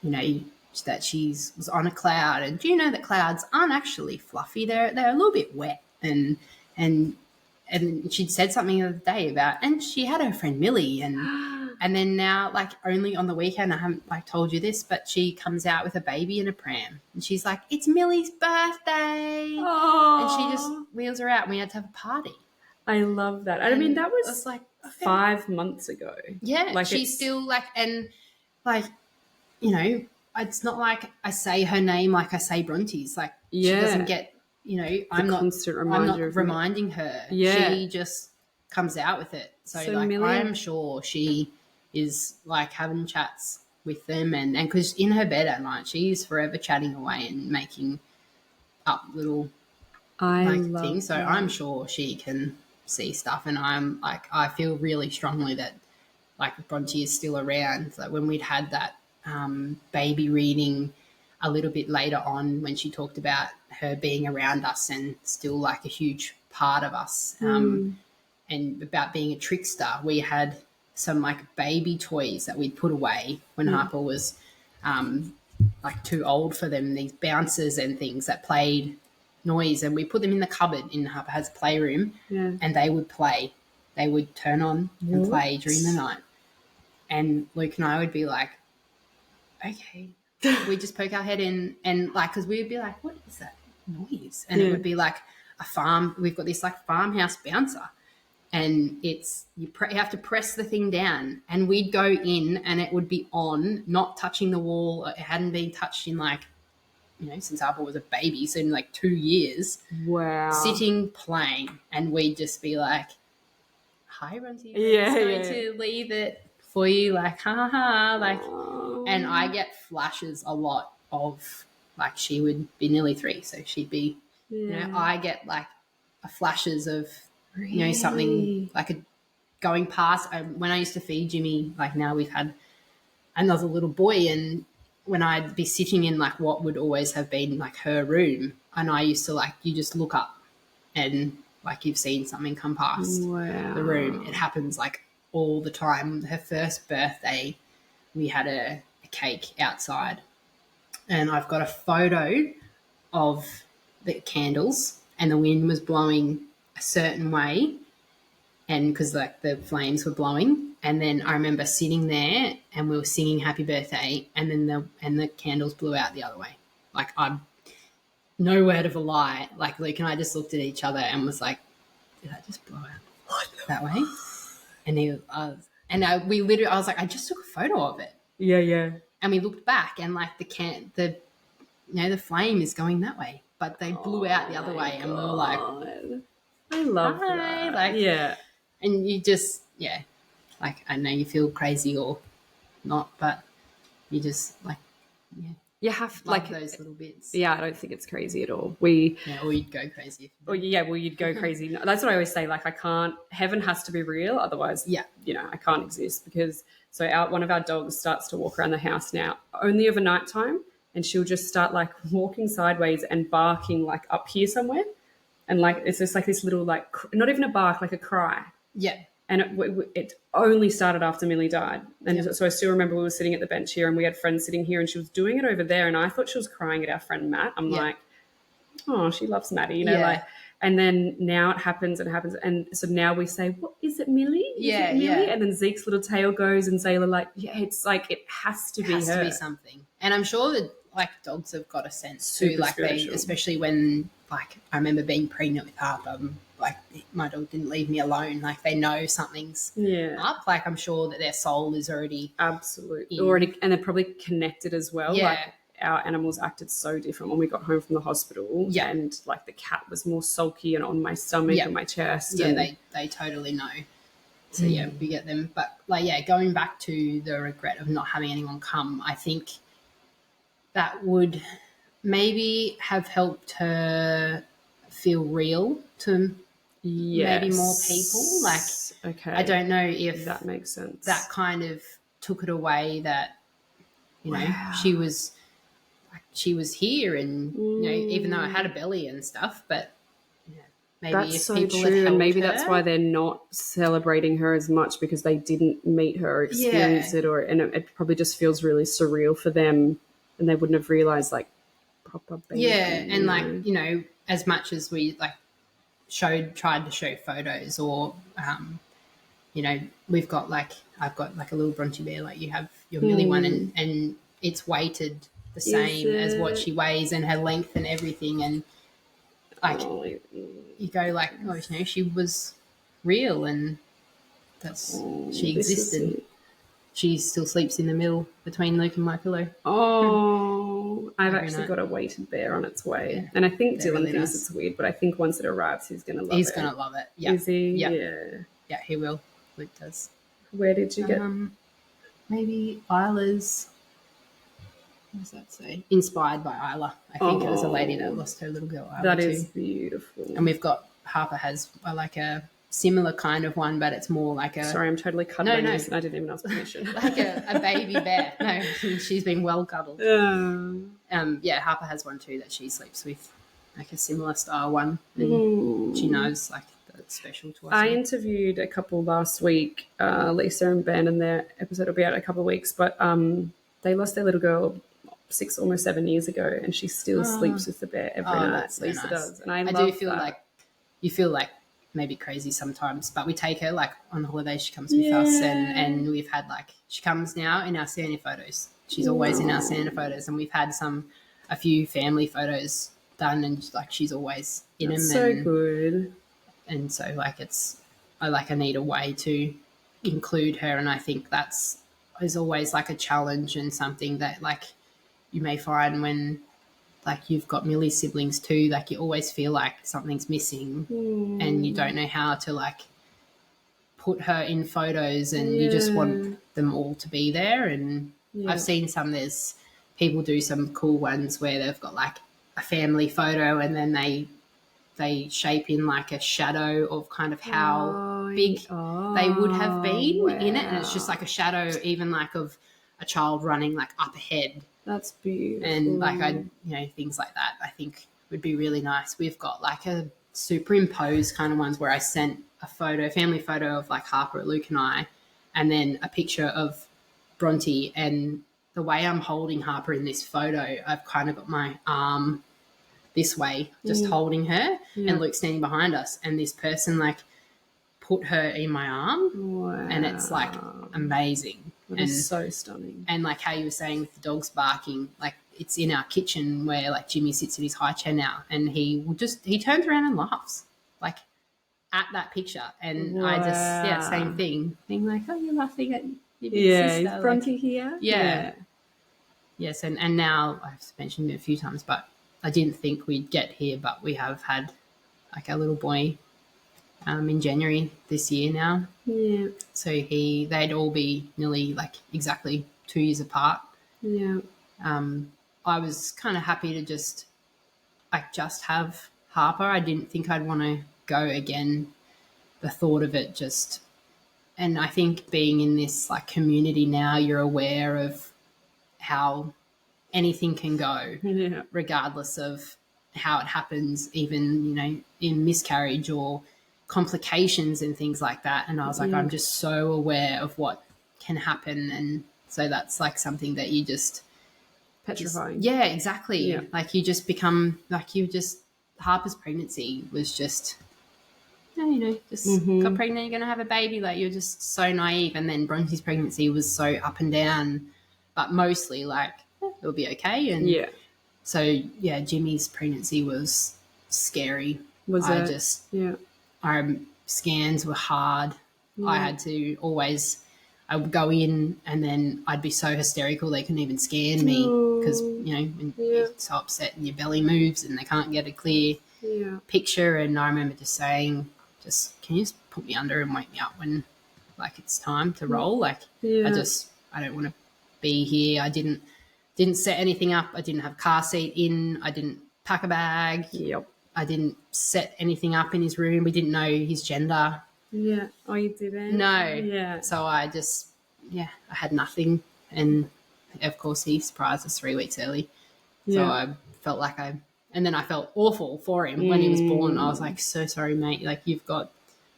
you know, that she's was on a cloud, and do you know that clouds aren't actually fluffy? They're a little bit wet, and she'd said something the other day about, and she had her friend Milli, and then now, like, only on the weekend, I haven't, like, told you this, but she comes out with a baby in a pram, and she's like, it's Milli's birthday. Aww. And she just wheels her out, and we had to have a party. I love that. And I mean, that was like 5 months ago. Yeah, like she's still, like, and, like, you know, it's not like I say her name like I say Bronte's. Like, she doesn't get... You know, I'm not reminding her. Yeah. She just comes out with it. So like, I'm sure she is like having chats with them and because in her bed at night, she's forever chatting away and making up little things. So I'm sure she can see stuff. And I'm like, I feel really strongly that like Bronte is still around. Like when we'd had that baby reading a little bit later on when she talked about her being around us and still like a huge part of us and about being a trickster. We had some like baby toys that we'd put away when Harper was like too old for them, these bouncers and things that played noise, and we put them in the cupboard in Harper has playroom, and they would play. They would turn on and play during the night. And Luke and I would be like, okay. We'd just poke our head in and like, because we would be like, what is that noise? And it would be like a farm. We've got this like farmhouse bouncer, and it's you have to press the thing down, and we'd go in and it would be on, not touching the wall. It hadn't been touched in like, since Harper was a baby, so in like 2 years. Wow. Sitting, playing, and we'd just be like, hi, Bronte. Going to leave it for you, like, ha ha, like, and I get flashes a lot of, like, she would be nearly 3, so she'd be, I get like flashes of, something like going past. When I used to feed Jimmy, like now we've had another little boy, and when I'd be sitting in like what would always have been like her room, and I used to like, you just look up and like you've seen something come past the room. It happens like all the time. Her first birthday, we had a cake outside, and I've got a photo of the candles, and the wind was blowing a certain way, and because like the flames were blowing, and then I remember sitting there and we were singing happy birthday, and then the candles blew out the other way. Like, I'm no word of a lie. Like Luke and I just looked at each other and was like, did that just blow out that way? And I was like, I just took a photo of it. Yeah. And we looked back, and like the flame is going that way, but they blew out the other way, and we were like, I love that. Like, and you just, like, I know you feel crazy or not, but you just like, you have like those little bits. Yeah, I don't think it's crazy at all. Or you'd go crazy. You'd go crazy. That's what I always say. Like, heaven has to be real, otherwise, I can't exist. Because one of our dogs starts to walk around the house now, only over night time, and she'll just start like walking sideways and barking like up here somewhere, and like it's just like this little like not even a bark, like a cry. Yeah. And it only started after Milli died. And so I still remember we were sitting at the bench here, and we had friends sitting here, and she was doing it over there, and I thought she was crying at our friend Matt. I'm like, oh, she loves Maddie, like. And then now it happens, and so now we say, what is it, Milli? Milli? And then Zeke's little tail goes, and Zayla like, it's like it has to be her. It has to be something. And I'm sure that like dogs have got a sense too, like spiritual. Especially when like I remember being pregnant with Harper. Like my dog didn't leave me alone. Like they know something's up. Like I'm sure that their soul is already and they're probably connected as well. Yeah. Like our animals acted so different when we got home from the hospital. Yeah. And like the cat was more sulky and on my stomach and my chest. Yeah, they totally know. So we get them. But like going back to the regret of not having anyone come, I think that would maybe have helped her feel real to maybe more people. Like, okay, I don't know if that makes sense. That kind of took it away that, she was here, and, even though I had a belly and stuff, but maybe that's if so people true. had And maybe her, that's why they're not celebrating her as much, because they didn't meet her or experience it, and it probably just fees really surreal for them, and they wouldn't have realized like proper baby. And like, as much as we like tried to show photos, or we've got like, I've got like a little Bronte bear, like you have your Milli one, and it's weighted the same as what she weighs, and her length and everything, and like you go like, she was real, and she existed. She still sleeps in the middle between Luke and my pillow. Oh, I've actually got a weighted bear on its way. Yeah, and I think Dylan really thinks it's weird, but I think once it arrives, he's going to love it. He's going to love it. Yeah. Is he? Yeah. Yeah, he will. Luke does. Where did you get? Maybe Isla's. What does that say? Inspired by Isla. I think it was a lady that lost her little girl, Isla. That is beautiful. And we've got, Harper has like a similar kind of one, but it's more like a... Sorry, I'm totally cuddling this, and I didn't even ask permission. Like a baby bear. No, she's been well cuddled. Harper has one too that she sleeps with, like a similar style one. And she knows like that's special to us. I interviewed a couple last week, Lisa and Ben, and their episode will be out in a couple of weeks, but they lost their little girl almost 7 years ago, and she still sleeps with the bear every night. That's so Lisa nice. does, and I do love feel that. like you feel like maybe crazy sometimes, but we take her like on holidays. She comes with us, and we've had like she comes now in our Santa photos. She's always in our Santa photos, and we've had a few family photos done, and like she's always in them. So good. And so like I need a way to include her, and I think is always like a challenge and something that like you may find when like you've got Milli siblings too, like you always feel like something's missing and you don't know how to like put her in photos, and you just want them all to be there. And I've seen there's people do some cool ones where they've got like a family photo and then they shape in like a shadow of kind of how big they would have been in it, and it's just like a shadow even like of a child running like up ahead. That's beautiful. And like things like that I think would be really nice. We've got like a superimposed kind of ones where I sent a family photo of like Harper, Luke and I, and then a picture of Bronte, and the way I'm holding Harper in this photo, I've kind of got my arm this way, just holding her, and Luke standing behind us, and this person like put her in my arm, and it's like amazing. That is so stunning. And like how you were saying with the dogs barking, like it's in our kitchen where like Jimmy sits in his high chair now, and he turns around and laughs like at that picture, and I just same thing, being like, oh, you're laughing at your big sister. Is Bronte here? Yes, and now I've mentioned it a few times, but I didn't think we'd get here, but we have had like our little boy in January this year now. Yeah. So they'd all be nearly like exactly 2 years apart. Yeah. I was kind of happy to just have Harper. I didn't think I'd want to go again. The thought of it just, and I think being in this like community now, you're aware of how anything can go, regardless of how it happens, even, in miscarriage or complications and things like that. And I was like, I'm just so aware of what can happen. And so that's like something that you just petrifying. Yeah, exactly. Yeah. Like you just become like Harper's pregnancy was just, got pregnant, you're going to have a baby. Like you're just so naive. And then Bronte's pregnancy was so up and down, but mostly like it'll be okay. And so Jimmy's pregnancy was scary. Our scans were hard. I had to I would go in and then I'd be so hysterical they couldn't even scan me because, when you're so upset and your belly moves and they can't get a clear picture. And I remember just saying, can you just put me under and wake me up when like it's time to roll? Like I don't want to be here. I didn't set anything up. I didn't have a car seat in. I didn't pack a bag. Yep. I didn't set anything up in his room. We didn't know his gender. Yeah. Oh, you didn't? No. Yeah. So I just, I had nothing. And, of course, he surprised us 3 weeks early. So I felt like and then I felt awful for him when he was born. I was like, so sorry, mate. Like, you've got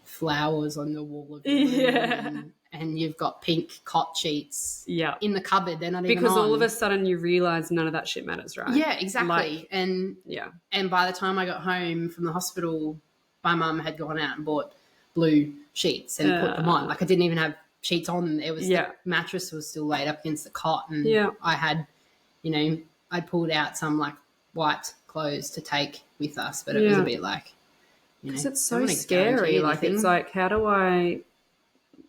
flowers on the wall of your room and you've got pink cot sheets in the cupboard. They're not even on. Because all of a sudden you realise none of that shit matters, right? Yeah, exactly. And by the time I got home from the hospital, my mum had gone out and bought blue sheets and put them on. Like I didn't even have sheets on. It was the mattress was still laid up against the cot, and I had, I'd pulled out some like white clothes to take with us, but it was a bit like, because it's so scary. Like it's like, how do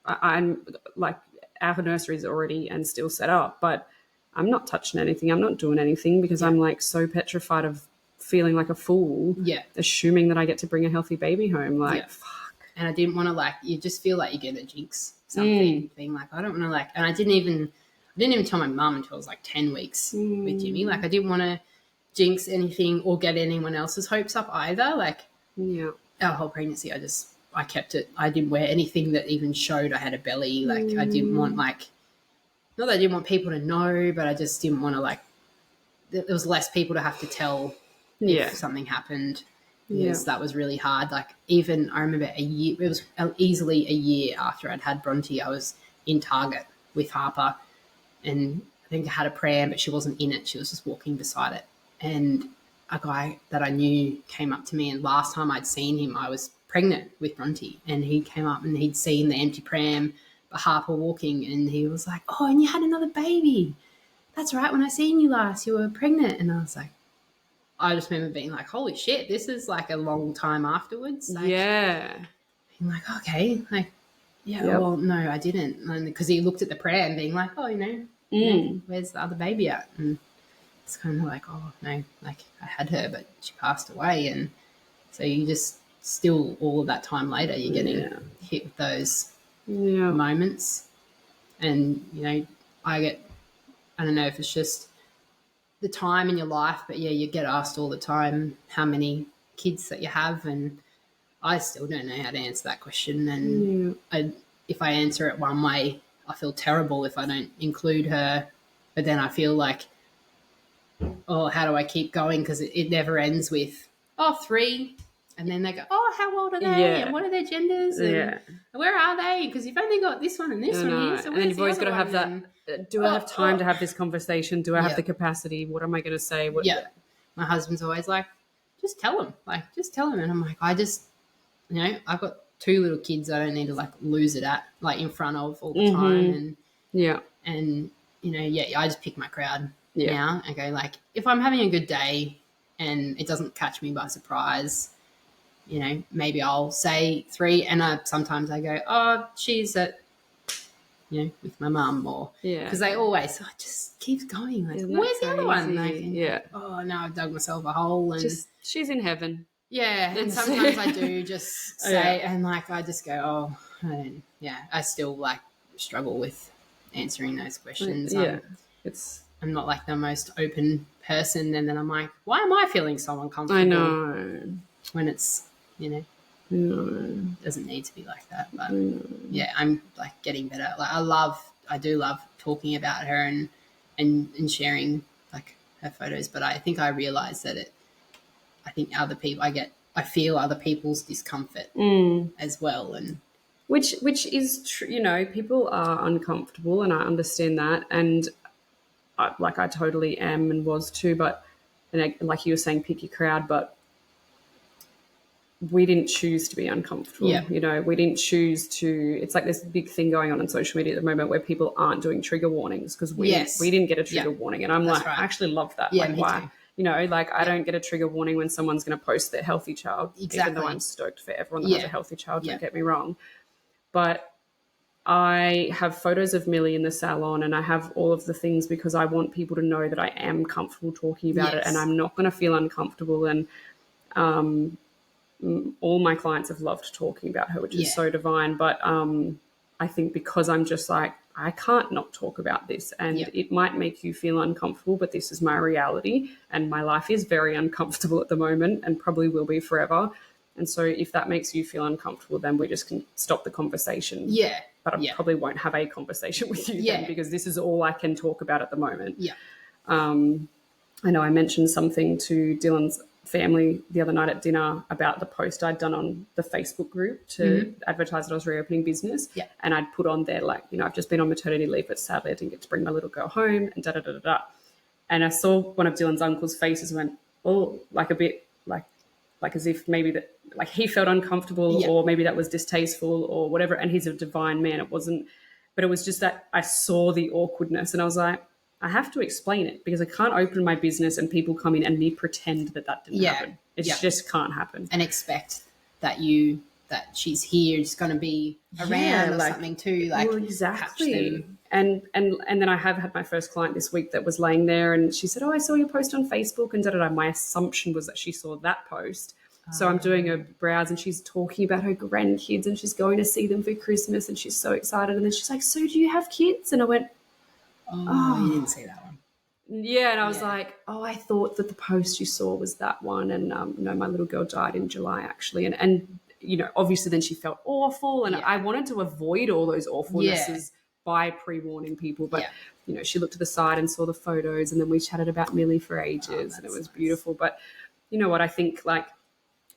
I'm like, our nursery is already and still set up, but I'm not touching anything. I'm not doing anything because I'm like so petrified of feeling like a fool. Yeah. Assuming that I get to bring a healthy baby home. Like, fuck. And I didn't want to you just feel like you're going to jinx something, being like, I don't want to and I didn't even tell my mum until I was like 10 weeks with Jimmy. Like I didn't want to jinx anything or get anyone else's hopes up either. Like our whole pregnancy, I kept it. I didn't wear anything that even showed I had a belly. Like I didn't want not that I didn't want people to know, but I just didn't want to there was less people to have to tell if something happened. Because that was really hard. Like even I remember it was easily a year after I'd had Bronte, I was in Target with Harper, and think I had a pram, but she wasn't in it. She was just walking beside it. And a guy that I knew came up to me, and last time I'd seen him, I was pregnant with Bronte, and he came up and he'd seen the empty pram, but Harper walking, and he was like, "Oh, and you had another baby. That's right. When I seen you last, you were pregnant." And I was like, I just remember being like, "Holy shit, this is like a long time afterwards." Like, yeah. being like, "Okay, like, yeah, Yep. well, no, I didn't," because he looked at the pram, being like, "Oh, you know, where's the other baby at?" And it's kind of like, "Oh no, like I had her, but she passed away," and so you just still all of that time later, you're getting hit with those moments, and I don't know if it's just the time in your life, but you get asked all the time how many kids that you have, and I still don't know how to answer that question. And if I answer it one way, I feel terrible if I don't include her, but then I feel like, oh, how do I keep going? Because it never ends with, oh, 3. And then they go, oh, how old are they? And what are their genders? And where are they? Because you've only got this one and this one here. So and then you've always got to have that. Do I have time to have this conversation? Do I have the capacity? What am I going to say? My husband's always like, just tell them. Like, just tell them. And I'm like, I just, I've got 2 little kids I don't need to, like, lose it at, like, in front of all the time. And, I just pick my crowd now and go, like, if I'm having a good day and it doesn't catch me by surprise, maybe I'll say 3, and sometimes I go, oh, she's at, with my mum, or because they always just keeps going, like, where's the other one? Like, oh no, I've dug myself a hole, and she's in heaven. And sometimes I do just say, and like I just go, oh, and I still like struggle with answering those questions. I'm not like the most open person, and then I'm like, why am I feeling so uncomfortable? I know when it's doesn't need to be like that, but I'm like getting better. Like I do love talking about her and sharing like her photos, but I think I realize that I think other people, I feel other people's discomfort as well, and which is true. People are uncomfortable, and I understand that, and I totally am and was too. But like you were saying, pick your crowd, but we didn't choose to be uncomfortable. We didn't choose to. It's like this big thing going on social media at the moment where people aren't doing trigger warnings because we didn't get a trigger warning, and I'm like, I actually love that. Yeah, like, why? Too. I don't get a trigger warning when someone's going to post their healthy child, even though I'm stoked for everyone that has a healthy child, don't get me wrong. But I have photos of Milli in the salon, and I have all of the things because I want people to know that I am comfortable talking about it, and I'm not going to feel uncomfortable. And all my clients have loved talking about her, which is so divine. But I think because I'm just like, I can't not talk about this, and it might make you feel uncomfortable, but this is my reality, and my life is very uncomfortable at the moment and probably will be forever. And so if that makes you feel uncomfortable, then we just can stop the conversation. But I probably won't have a conversation with you then, because this is all I can talk about at the moment. I know I mentioned something to Dylan's family the other night at dinner about the post I'd done on the Facebook group to advertise that I was reopening business. And I'd put on there, like, I've just been on maternity leave, but sadly I didn't get to bring my little girl home, and da-da-da-da-da. And I saw one of Dylan's uncle's faces and went, oh, like a bit like as if maybe that, like, he felt uncomfortable or maybe that was distasteful or whatever. And he's a divine man. It wasn't, but it was just that I saw the awkwardness, and I was like, I have to explain it because I can't open my business and people come in and me pretend that didn't happen. It just can't happen. And expect that she's here, is going to be around or something too. Like, well, exactly. And then I have had my first client this week that was laying there, and she said, oh, I saw your post on Facebook, and da-da-da. My assumption was that she saw that post. So I'm doing a browse, and she's talking about her grandkids, and she's going to see them for Christmas, and she's so excited. And then she's like, so do you have kids? And I went, oh, you didn't see that one. Yeah, and I was like, oh, I thought that the post you saw was that one. And no, my little girl died in July, actually. And obviously then she felt awful, and I wanted to avoid all those awfulnesses by pre-warning people. But, she looked to the side and saw the photos, and then we chatted about Milli for ages, and it was beautiful. But you know what? I think, like,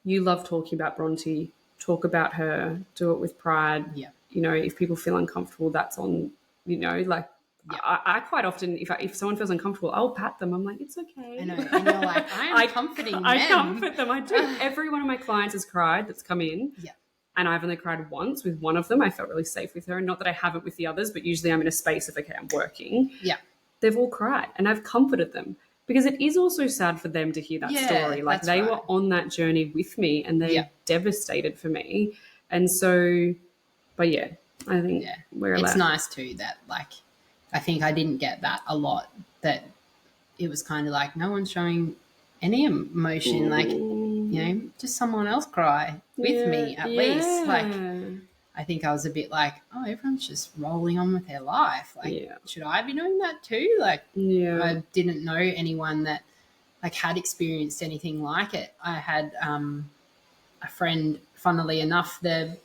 you love talking about Bronte, talk about her, do it with pride. If people feel uncomfortable, that's on, like, I quite often, if someone feels uncomfortable, I'll pat them. I'm like, it's okay. I know. And you're like, I'm comforting them. I comfort them. I do. Every one of my clients has cried that's come in. Yeah. And I've only cried once with one of them. I felt really safe with her. And not that I haven't with the others, but usually I'm in a space of, okay, I'm working. Yeah. They've all cried and I've comforted them because it is also sad for them to hear that story. Like they were on that journey with me and they're devastated for me. And so, but yeah, I think it's nice too that like, I think I didn't get that a lot, that it was kind of like no one's showing any emotion, like, you know, just someone else cry with me at least. Like, I think I was a bit like, oh, everyone's just rolling on with their life. Like, should I be doing that too? Like, I didn't know anyone that like had experienced anything like it. I had a friend, funnily enough, the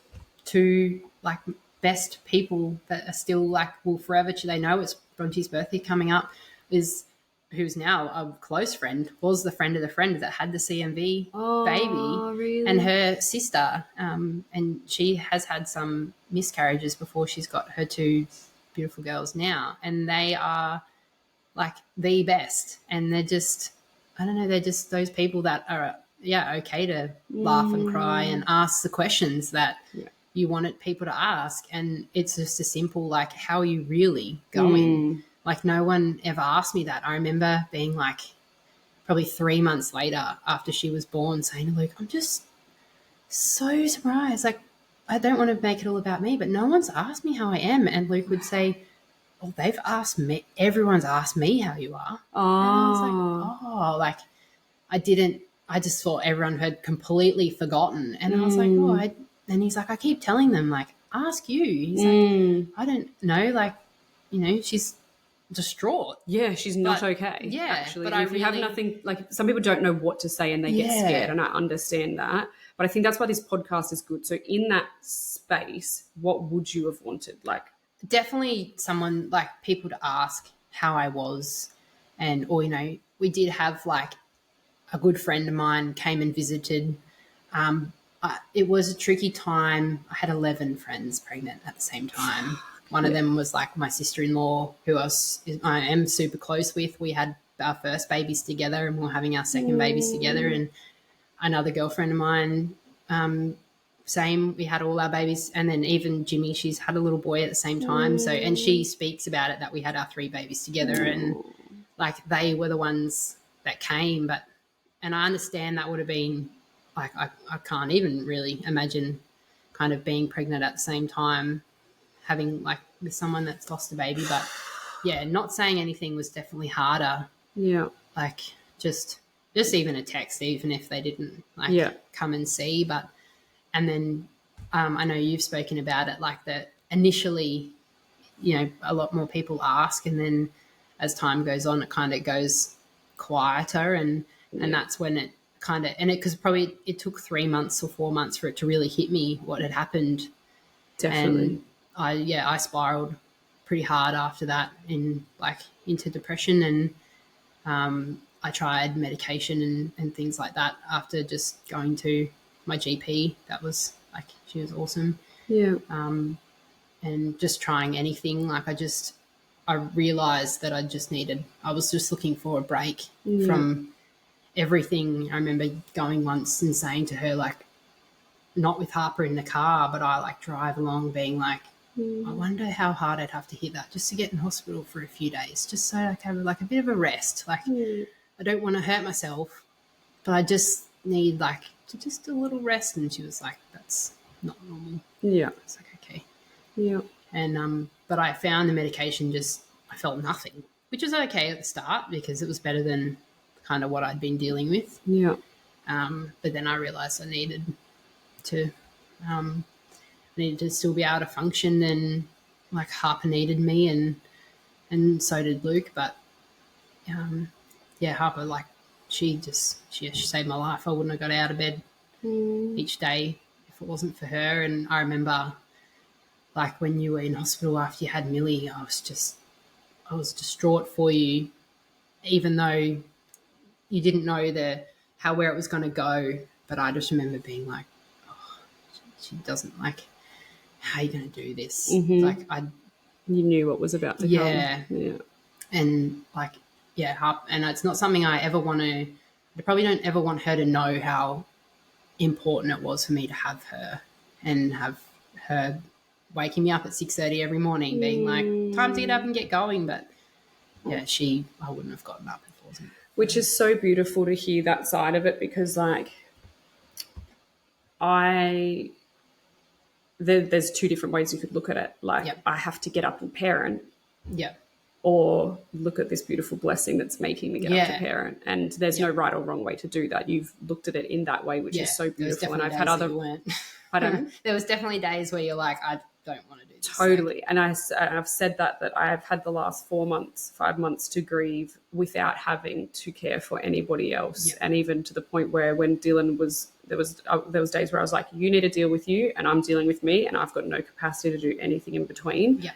two like best people that are still like will forever, they know it's Bronte's birthday coming up, is who's now a close friend, was the friend of the friend that had the CMV baby, really? and her sister, and she has had some miscarriages before she's got her two beautiful girls now, and they are like the best, and they're just, I don't know, they're just those people that are okay to laugh and cry and ask the questions that you wanted people to ask, and it's just a simple like, how are you really going? Like no one ever asked me that. I remember being like probably 3 months later after she was born saying to Luke, I'm just so surprised. Like, I don't want to make it all about me, but no one's asked me how I am. And Luke would say, oh, they've asked me, everyone's asked me how you are. Oh. And I was like, like I just thought everyone had completely forgotten. And I was like, and he's like, I keep telling them, like, ask you. He's like, I don't know, like, you know, she's distraught. Yeah, she's not okay. Yeah, actually. but if you have nothing, like some people don't know what to say and they get scared, and I understand that. But I think that's why this podcast is good. So in that space, what would you have wanted? Like, definitely someone like people to ask how I was, and or you know, we did have like a good friend of mine came and visited. It was a tricky time. I had 11 friends pregnant at the same time. One of them was like my sister-in-law, who I am super close with. We had our first babies together and we're having our second babies together. And another girlfriend of mine, same, we had all our babies. And then even Jimmy, she's had a little boy at the same time. So, and she speaks about it, that we had our 3 babies together and like they were the ones that came. And I understand that would have been like, I can't even really imagine kind of being pregnant at the same time, having like with someone that's lost a baby. But yeah, not saying anything was definitely harder. Yeah. Like just even a text, even if they didn't like come and see. But, and then I know you've spoken about it, like that initially, you know, a lot more people ask, and then as time goes on, it kind of goes quieter, and that's when it kind of, and it, because probably it took 3 months or 4 months for it to really hit me what had happened. Definitely. And I spiraled pretty hard after that into depression, and I tried medication and things like that after just going to my GP. That was like, she was awesome. Yeah. And just trying anything. Like I realized that I was just looking for a break from everything. I remember going once and saying to her, like, not with Harper in the car, but I like drive along being like, I wonder how hard I'd have to hit that just to get in hospital for a few days, just so I can have like a bit of a rest. Like I don't want to hurt myself, but I just need like just a little rest. And she was like, that's not normal. Yeah. It's like, okay. Yeah. And but I found the medication I felt nothing, which was okay at the start because it was better than kind of what I'd been dealing with. Yeah. But then I realized I needed to still be able to function, and like Harper needed me, and so did Luke. But Harper, like she saved my life. I wouldn't have got out of bed each day if it wasn't for her. And I remember like when you were in hospital after you had Milli, I was distraught for you, even though you didn't know where it was going to go. But I just remember being like, oh, she doesn't, like, how are you going to do this? Like You knew what was about to Yeah. come. Yeah. And like, and it's not something I ever want to, I probably don't ever want her to know how important it was for me to have her and have her waking me up at 6:30 every morning being like, time to get up and get going. But yeah, I wouldn't have gotten up if it wasn't. Which is so beautiful to hear that side of it, because like there's two different ways you could look at it. Like, Yep. I have to get up and parent, Yeah. or look at this beautiful blessing that's making me get up to Yeah. parent. And there's no right or wrong way to do that. You've looked at it in that way, which is so beautiful. And I've had other. Pardon? There was definitely days where you're like, I don't want to do this. Totally. And I've said that I've had the last 5 months to grieve without having to care for anybody else. Yep. And even to the point where when Dylan was, there was days where I was like, you need to deal with you and I'm dealing with me, and I've got no capacity to do anything in between. Yeah.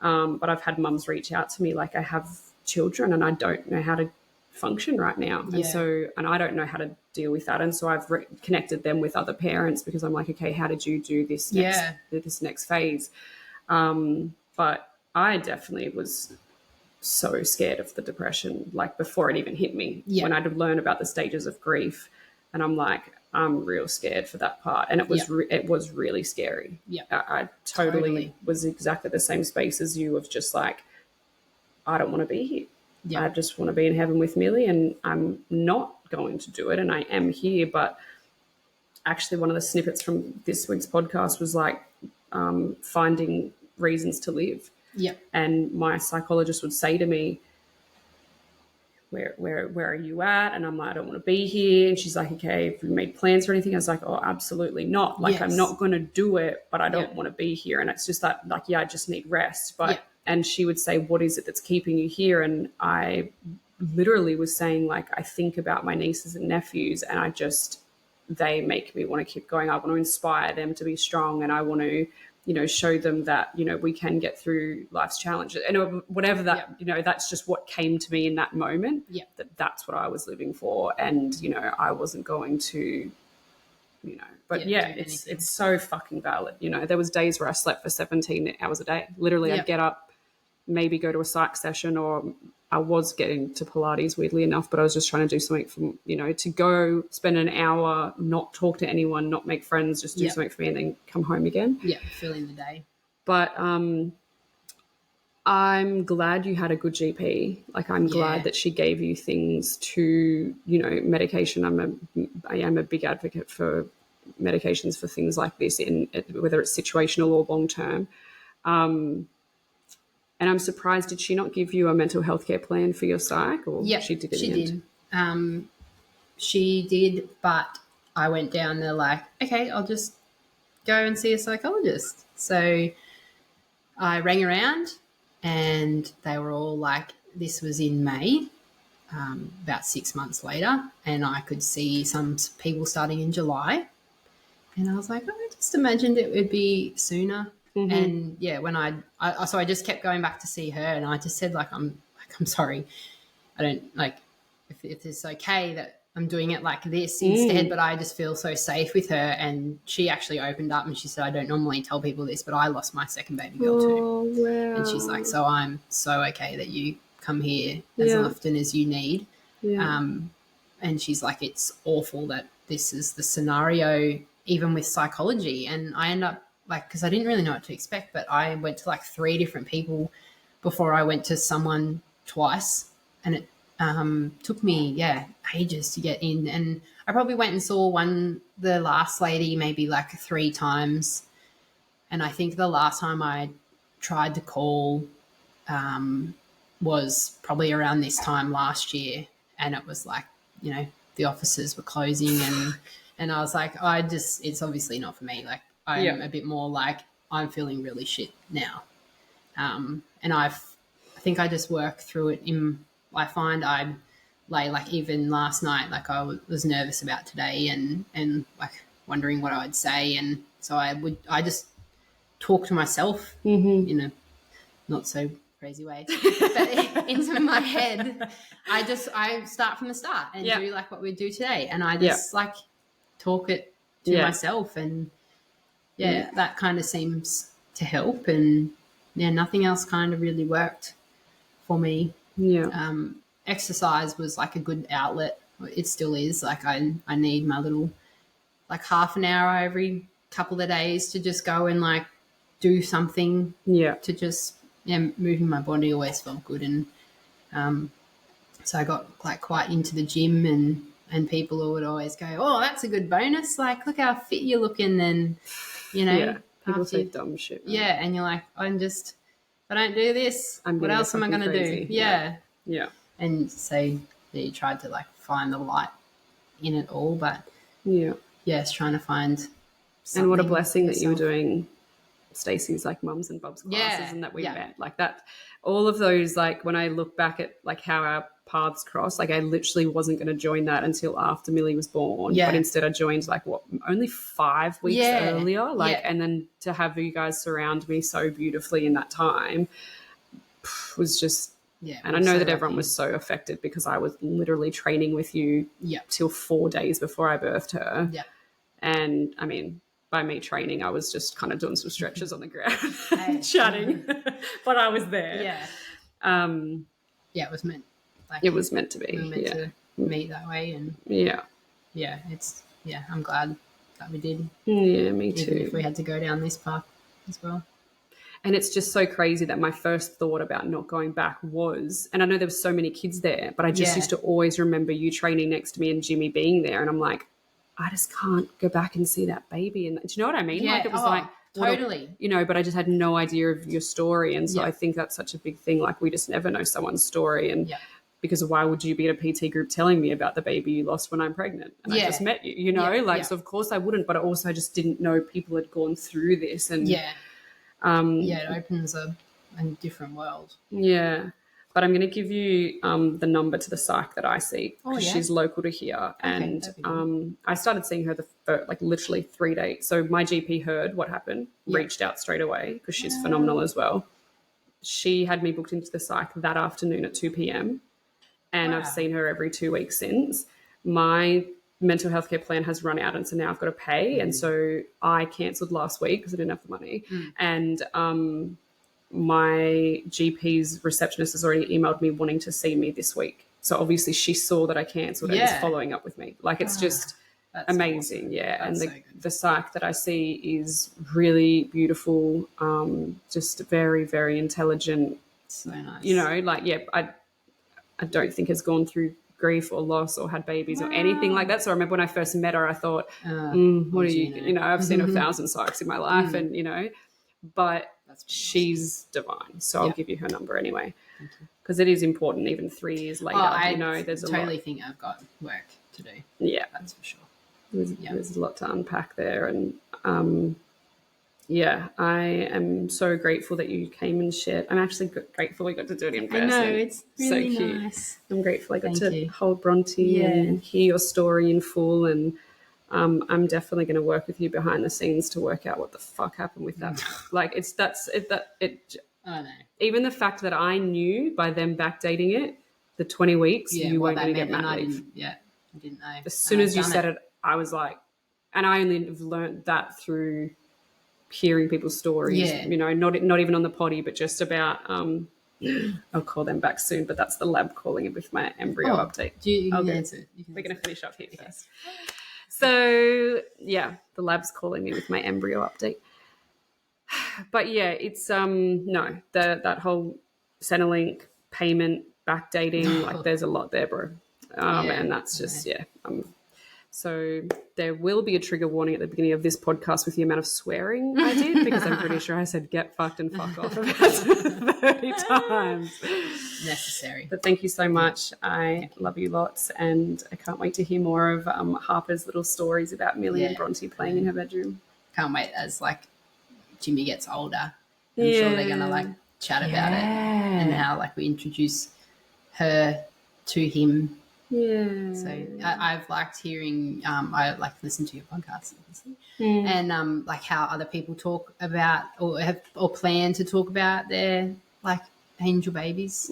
But I've had mums reach out to me like, I have children and I don't know how to function right now. Yeah. And I don't know how to deal with that. And so I've connected them with other parents, because I'm like, okay, how did you do this next phase? But I definitely was so scared of the depression, like before it even hit me, when I'd learn about the stages of grief. And I'm like, I'm real scared for that part. And it was it was really scary. Yeah. I totally was exactly the same space as you, of just like, I don't want to be here. I just want to be in heaven with Milli, and I'm not going to do it. And I am here. But actually, one of the snippets from this week's podcast was like, finding reasons to live. Yeah. And my psychologist would say to me, where are you at? And I'm like, I don't want to be here. And she's like, okay, have you made plans for anything? I was like, oh, absolutely not. Like, I'm not going to do it, but I don't want to be here. And it's just that, like, I just need rest. But and she would say, what is it that's keeping you here? And I literally was saying, like, I think about my nieces and nephews, and they make me want to keep going. I want to inspire them to be strong, and I want to, show them that, we can get through life's challenges, and whatever that, that's just what came to me in that moment. Yeah. That's what I was living for. And, I wasn't going to, but it's so fucking valid. There was days where I slept for 17 hours a day. Literally, I'd get up, maybe go to a psych session, or I was getting to Pilates, weirdly enough, but I was just trying to do something from, to go spend an hour, not talk to anyone, not make friends, just do something for me, and then come home again. Yeah, fill in the day. But I'm glad you had a good GP. Like, I'm glad that she gave you things to, medication. I am a big advocate for medications for things like this, whether it's situational or long term. And I'm surprised, did she not give you a mental health care plan for your psych? Or she did. She did, but I went down there like, okay, I'll just go and see a psychologist. So I rang around, and they were all like, this was in May, about 6 months later, and I could see some people starting in July. And I was like, I just imagined it would be sooner. Mm-hmm. And when so I just kept going back to see her, and I just said, I'm sorry, I don't, like, if it's okay that I'm doing it like this instead, but I just feel so safe with her. And she actually opened up and she said, I don't normally tell people this, but I lost my second baby girl too. Wow. And she's like, so I'm so okay that you come here as often as you need. Yeah. And she's like, it's awful that this is the scenario, even with psychology. And I end up, like, because I didn't really know what to expect, but I went to like 3 different people before I went to someone twice, and it took me ages to get in. And I probably went and saw the last lady maybe like 3 times, and I think the last time I tried to call was probably around this time last year, and it was like, the offices were closing, and I was like, it's obviously not for me. Like, I'm a bit more like, I'm feeling really shit now. And I think I just work through it. I find I lay, like, even last night, like, I was nervous about today and like wondering what I would say. And so I just talk to myself in a not so crazy way, but into my head. I start from the start and do like what we do today. And I just like talk it to myself, and that kind of seems to help. And nothing else kind of really worked for me. Yeah. Exercise was like a good outlet. It still is. Like I need my little like half an hour every couple of days to just go and like do something. Yeah. To just moving my body always felt good, and so I got like quite into the gym, and people would always go, "Oh, that's a good bonus! Like, look how fit you're looking." And Yeah. People say dumb shit. Right? Yeah, and you're like, if I don't do this, what else am I going to do? Yeah. And so you tried to like find the light in it all, but it's trying to find something. And what a blessing that you were doing Stacey's like mums and Bob's classes and that we met like that. All of those, like when I look back at like how our paths crossed, like I literally wasn't going to join that until after Milli was born, but instead I joined like only 5 weeks earlier, like and then to have you guys surround me so beautifully in that time was just and I know that everyone was so affected because I was literally training with you till 4 days before I birthed her. And I mean, by me training, I was just kind of doing some stretches on the ground, chatting, but I was there. It was meant. Like, it was meant to be. We were meant to meet that way, and I'm glad that we did. Yeah, me too. Even if we had to go down this path as well. And it's just so crazy that my first thought about not going back was, and I know there were so many kids there, but I just used to always remember you training next to me and Jimmy being there, and I'm like, I just can't go back and see that baby. And do you know what I mean? Yeah. Like it was like totally. But I just had no idea of your story. And so I think that's such a big thing. Like we just never know someone's story. And because why would you be at a PT group telling me about the baby you lost when I'm pregnant? And I just met you, you know? So of course I wouldn't, but I also just didn't know people had gone through this. And it opens a different world. Yeah. But I'm going to give you the number to the psych that I see because she's local to here. And I started seeing her literally 3 days. So my GP heard what happened, reached out straight away because she's phenomenal as well. She had me booked into the psych that afternoon at 2 p.m. And I've seen her every 2 weeks since. My mental health care plan has run out, and so now I've got to pay. And so I cancelled last week because I didn't have the money. And my GP's receptionist has already emailed me wanting to see me this week. So obviously she saw that I cancelled and is following up with me. Like it's just amazing. Awesome. Yeah. That's and the psych that I see is really beautiful, just very, very intelligent. So nice. You know, like, I don't think has gone through grief or loss or had babies or anything like that. So I remember when I first met her, I thought, what are you know, I've seen 1,000 psychs in my life and, you know, but she's divine. So I'll give you her number anyway because it is important even 3 years later. You know, there's totally think I've got work to do. Yeah. That's for sure. There's a lot to unpack there. And I am so grateful that you came and shared. I'm actually grateful we got to do it in person. I know, it's really so cute. Nice. I'm grateful I got to hold Bronte and hear your story in full. And I'm definitely going to work with you behind the scenes to work out what the fuck happened with that. Like I know. Even the fact that I knew by them backdating it, the 20 weeks, you weren't going to get mat leave. I didn't know. As soon as you said it, I was like, and I only have learned that through hearing people's stories, you know, not even on the potty, but just about, I'll call them back soon, but that's the lab calling it with my embryo update. We're going to finish up here first. So, the lab's calling me with my embryo update. But, it's, that whole Centrelink payment, backdating, like there's a lot there, bro. And that's just, so there will be a trigger warning at the beginning of this podcast with the amount of swearing I did because I'm pretty sure I said get fucked and fuck off about 30 times. Necessary. But thank you so much. I love you lots and I can't wait to hear more of Harper's little stories about Milli and Bronte playing in her bedroom. Can't wait as like Jimmy gets older. I'm sure they're going to like chat about it and how like we introduce her to him. Yeah. So I've liked hearing, I like listen to your podcast, obviously, and like how other people talk about or plan to talk about their like angel babies.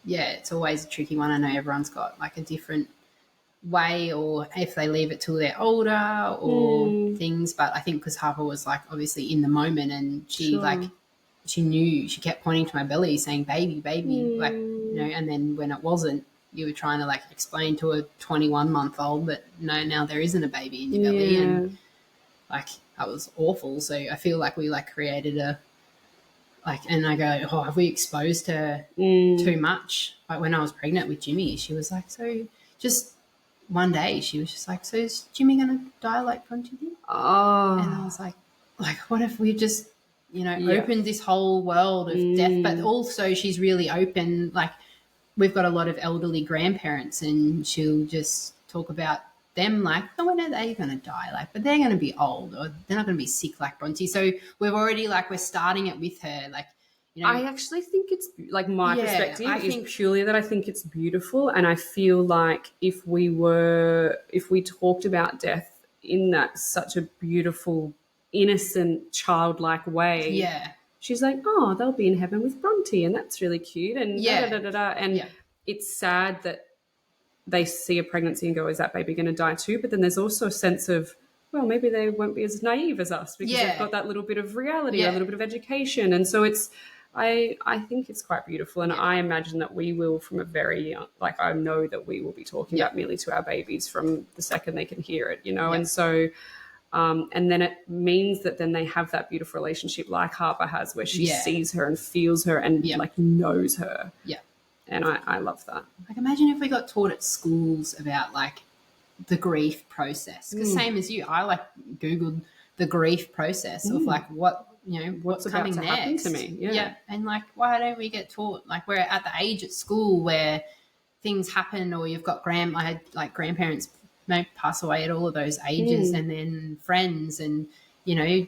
It's always a tricky one. I know everyone's got like a different way, or if they leave it till they're older or things. But I think because Harper was like obviously in the moment, and she like she knew, she kept pointing to my belly saying baby, like, you know, and then when it wasn't, you were trying to like explain to a 21-month-old that no, now there isn't a baby in your belly, and like that was awful. So I feel like we like created a like, and I go, oh, have we exposed her too much? Like when I was pregnant with Jimmy, she was like, so just one day she was just like, so is Jimmy going to die like Bronte did? Oh. And I was like, what if we just, you know, opened this whole world of death? But also she's really open. Like we've got a lot of elderly grandparents, and she'll just talk about them like, oh, when are they going to die? Like, but they're going to be old, or they're not going to be sick like Bronte. So we've already like, we're starting it with her. Like, you know, I actually think it's like my perspective is purely that I think it's beautiful. And I feel like if we talked about death in that such a beautiful, innocent, childlike way, she's like, oh, they'll be in heaven with Bronte, and that's really cute. And and it's sad that they see a pregnancy and go, is that baby going to die too? But then there's also a sense of, well, maybe they won't be as naive as us because they've got that little bit of reality, a little bit of education. And so it's, I think it's quite beautiful. And I imagine that we will, from a very young, like I know that we will be talking about Milli to our babies from the second they can hear it, you know. And so, and then it means that then they have that beautiful relationship like Harper has, where she sees her and feels her and like knows her. Yeah. And I love that. Like imagine if we got taught at schools about like the grief process. Because same as you, I like Googled the grief process of like what, you know, what's coming about to next happen to me. Yeah. And like, why don't we get taught? Like we're at the age at school where things happen, or you've got I had like grandparents pass away at all of those ages, and then friends, and you know,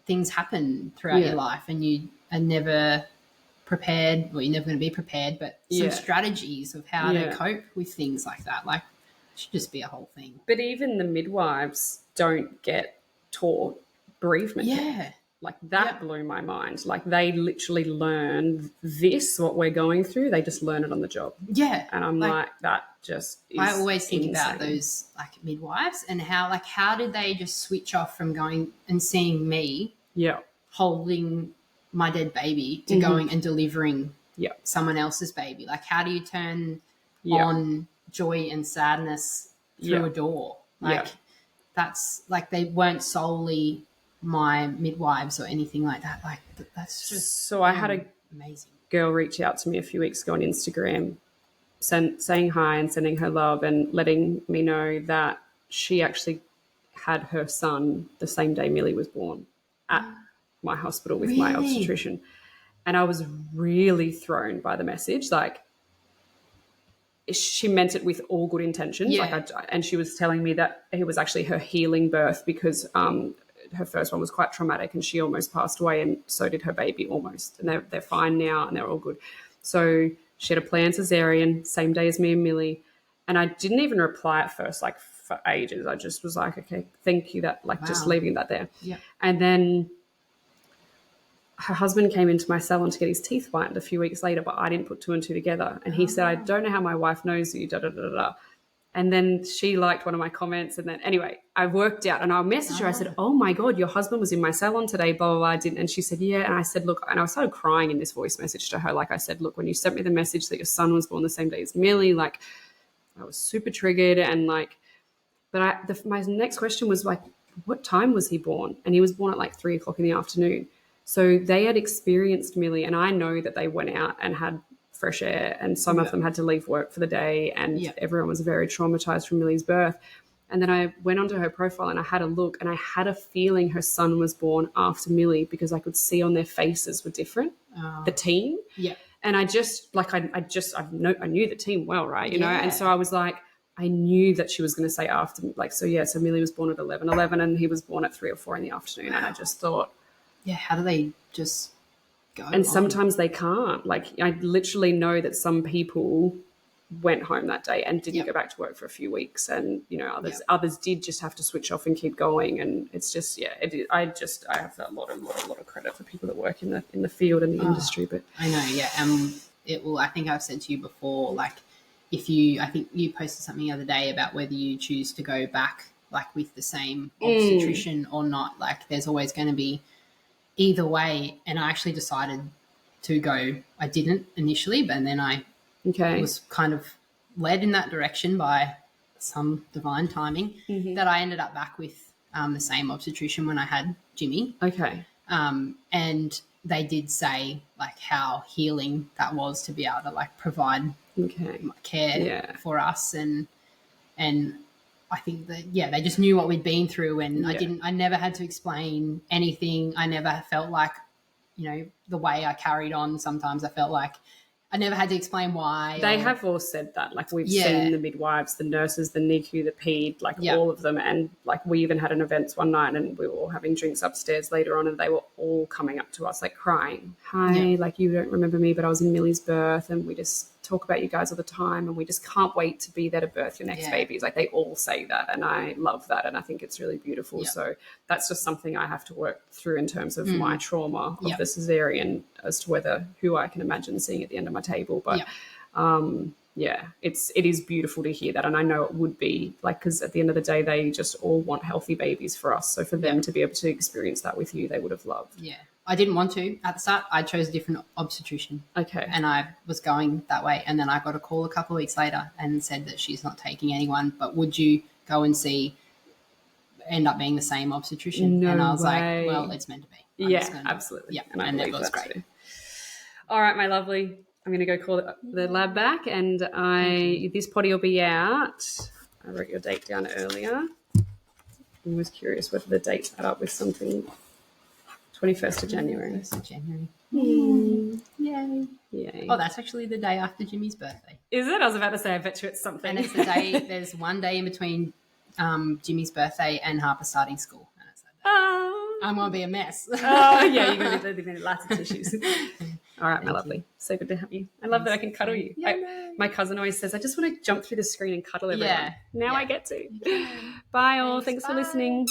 things happen throughout your life, and you are never prepared, well, you're never going to be prepared, but some strategies of how to cope with things like that. Like, it should just be a whole thing. But even the midwives don't get taught bereavement care. Like, that blew my mind. Like, they literally learn this, what we're going through, they just learn it on the job. Yeah. And I'm like that just is I always think insane. about those, like, midwives and how did they just switch off from going and seeing me holding my dead baby to going and delivering someone else's baby. Like, how do you turn on joy and sadness through a door? Like, that's like, they weren't solely my midwives or anything like that. Like, that's just so I had a amazing girl reach out to me a few weeks ago on Instagram, saying hi and sending her love and letting me know that she actually had her son the same day Milli was born at my hospital with my obstetrician. And I was really thrown by the message. Like, she meant it with all good intentions. Like, and she was telling me that it was actually her healing birth because her first one was quite traumatic and she almost passed away, and so did her baby almost. And they're fine now and they're all good. So she had a planned cesarean, same day as me and Milli. And I didn't even reply at first, like, for ages. I just was like, okay, thank you, that, like, just leaving that there. Yeah. And then her husband came into my salon to get his teeth whitened a few weeks later, but I didn't put two and two together. And he said, I don't know how my wife knows you, da-da-da-da-da. And then she liked one of my comments. And then, anyway, I worked out and I messaged her. I said, oh, my God, your husband was in my salon today, blah, blah, blah. I didn't. And she said, yeah. And I said, look, and I started crying in this voice message to her. Like, I said, look, when you sent me the message that your son was born the same day as Milli, like, I was super triggered. And, like, but my next question was, like, what time was he born? And he was born at, like, 3 o'clock in the afternoon. So they had experienced Milli, and I know that they went out and had fresh air, and some of them had to leave work for the day, and everyone was very traumatized from Milli's birth. And then I went onto her profile and I had a look, and I had a feeling her son was born after Milli because I could see on their faces were different, the team. Yeah. And I just, like, I knew the team well, right? You know? And so I was like, I knew that she was going to say after, like, so Milli was born at 11:11 and he was born at 3 or 4 in the afternoon. Wow. And I just thought, how do they just go and on? Sometimes they can't. Like, I literally know that some people went home that day and didn't go back to work for a few weeks, and, you know, others did just have to switch off and keep going. And it's just, I have a lot of credit for people that work in the field and the industry. But I know, it will. I think I've said to you before, like, I think you posted something the other day about whether you choose to go back like with the same obstetrician or not. Like there's always going to be either way. And I actually decided to go. I didn't initially, but then I was kind of led in that direction by some divine timing that I ended up back with the same obstetrician when I had Jimmy. Okay. And they did say like how healing that was to be able to like provide care for us. And I think that, they just knew what we'd been through, and I never had to explain anything. I never felt like, the way I carried on, sometimes I felt like I never had to explain why. They have all said that. Like we've seen the midwives, the nurses, the NICU, the PED, like all of them. And like we even had an events one night and we were all having drinks upstairs later on, and they were all coming up to us like crying. Hi, like you don't remember me, but I was in Milli's birth and we just talk about you guys all the time and we just can't wait to be there to birth your next babies. Like they all say that, and I love that, and I think it's really beautiful. So that's just something I have to work through in terms of my trauma of the cesarean, as to who I can imagine seeing at the end of my table. But it is beautiful to hear that, and I know it would be like, because at the end of the day they just all want healthy babies for us, so for them to be able to experience that with you, they would have loved. I didn't want to at the start. I chose a different obstetrician. And I was going that way, and then I got a call a couple of weeks later and said that she's not taking anyone, but would you go and end up being the same obstetrician? And I was like, well, it's meant to be. Absolutely. And that was great. All right, my lovely. I'm going to go call the lab back, and this potty will be out. I wrote your date down earlier. I was curious whether the dates add up with something. 21st of January. 21st of January. Yay. Oh, that's actually the day after Jimmy's birthday. Is it? I was about to say, I bet you it's something. And it's the day, there's one day in between Jimmy's birthday and Harper starting school. And it's that day. I'm going to be a mess. You're going to be living in lots of tissues. All right, my lovely. So good to have you. I love that I can cuddle you. My cousin always says, I just want to jump through the screen and cuddle everyone. Now I get to. Bye all. Thanks for listening.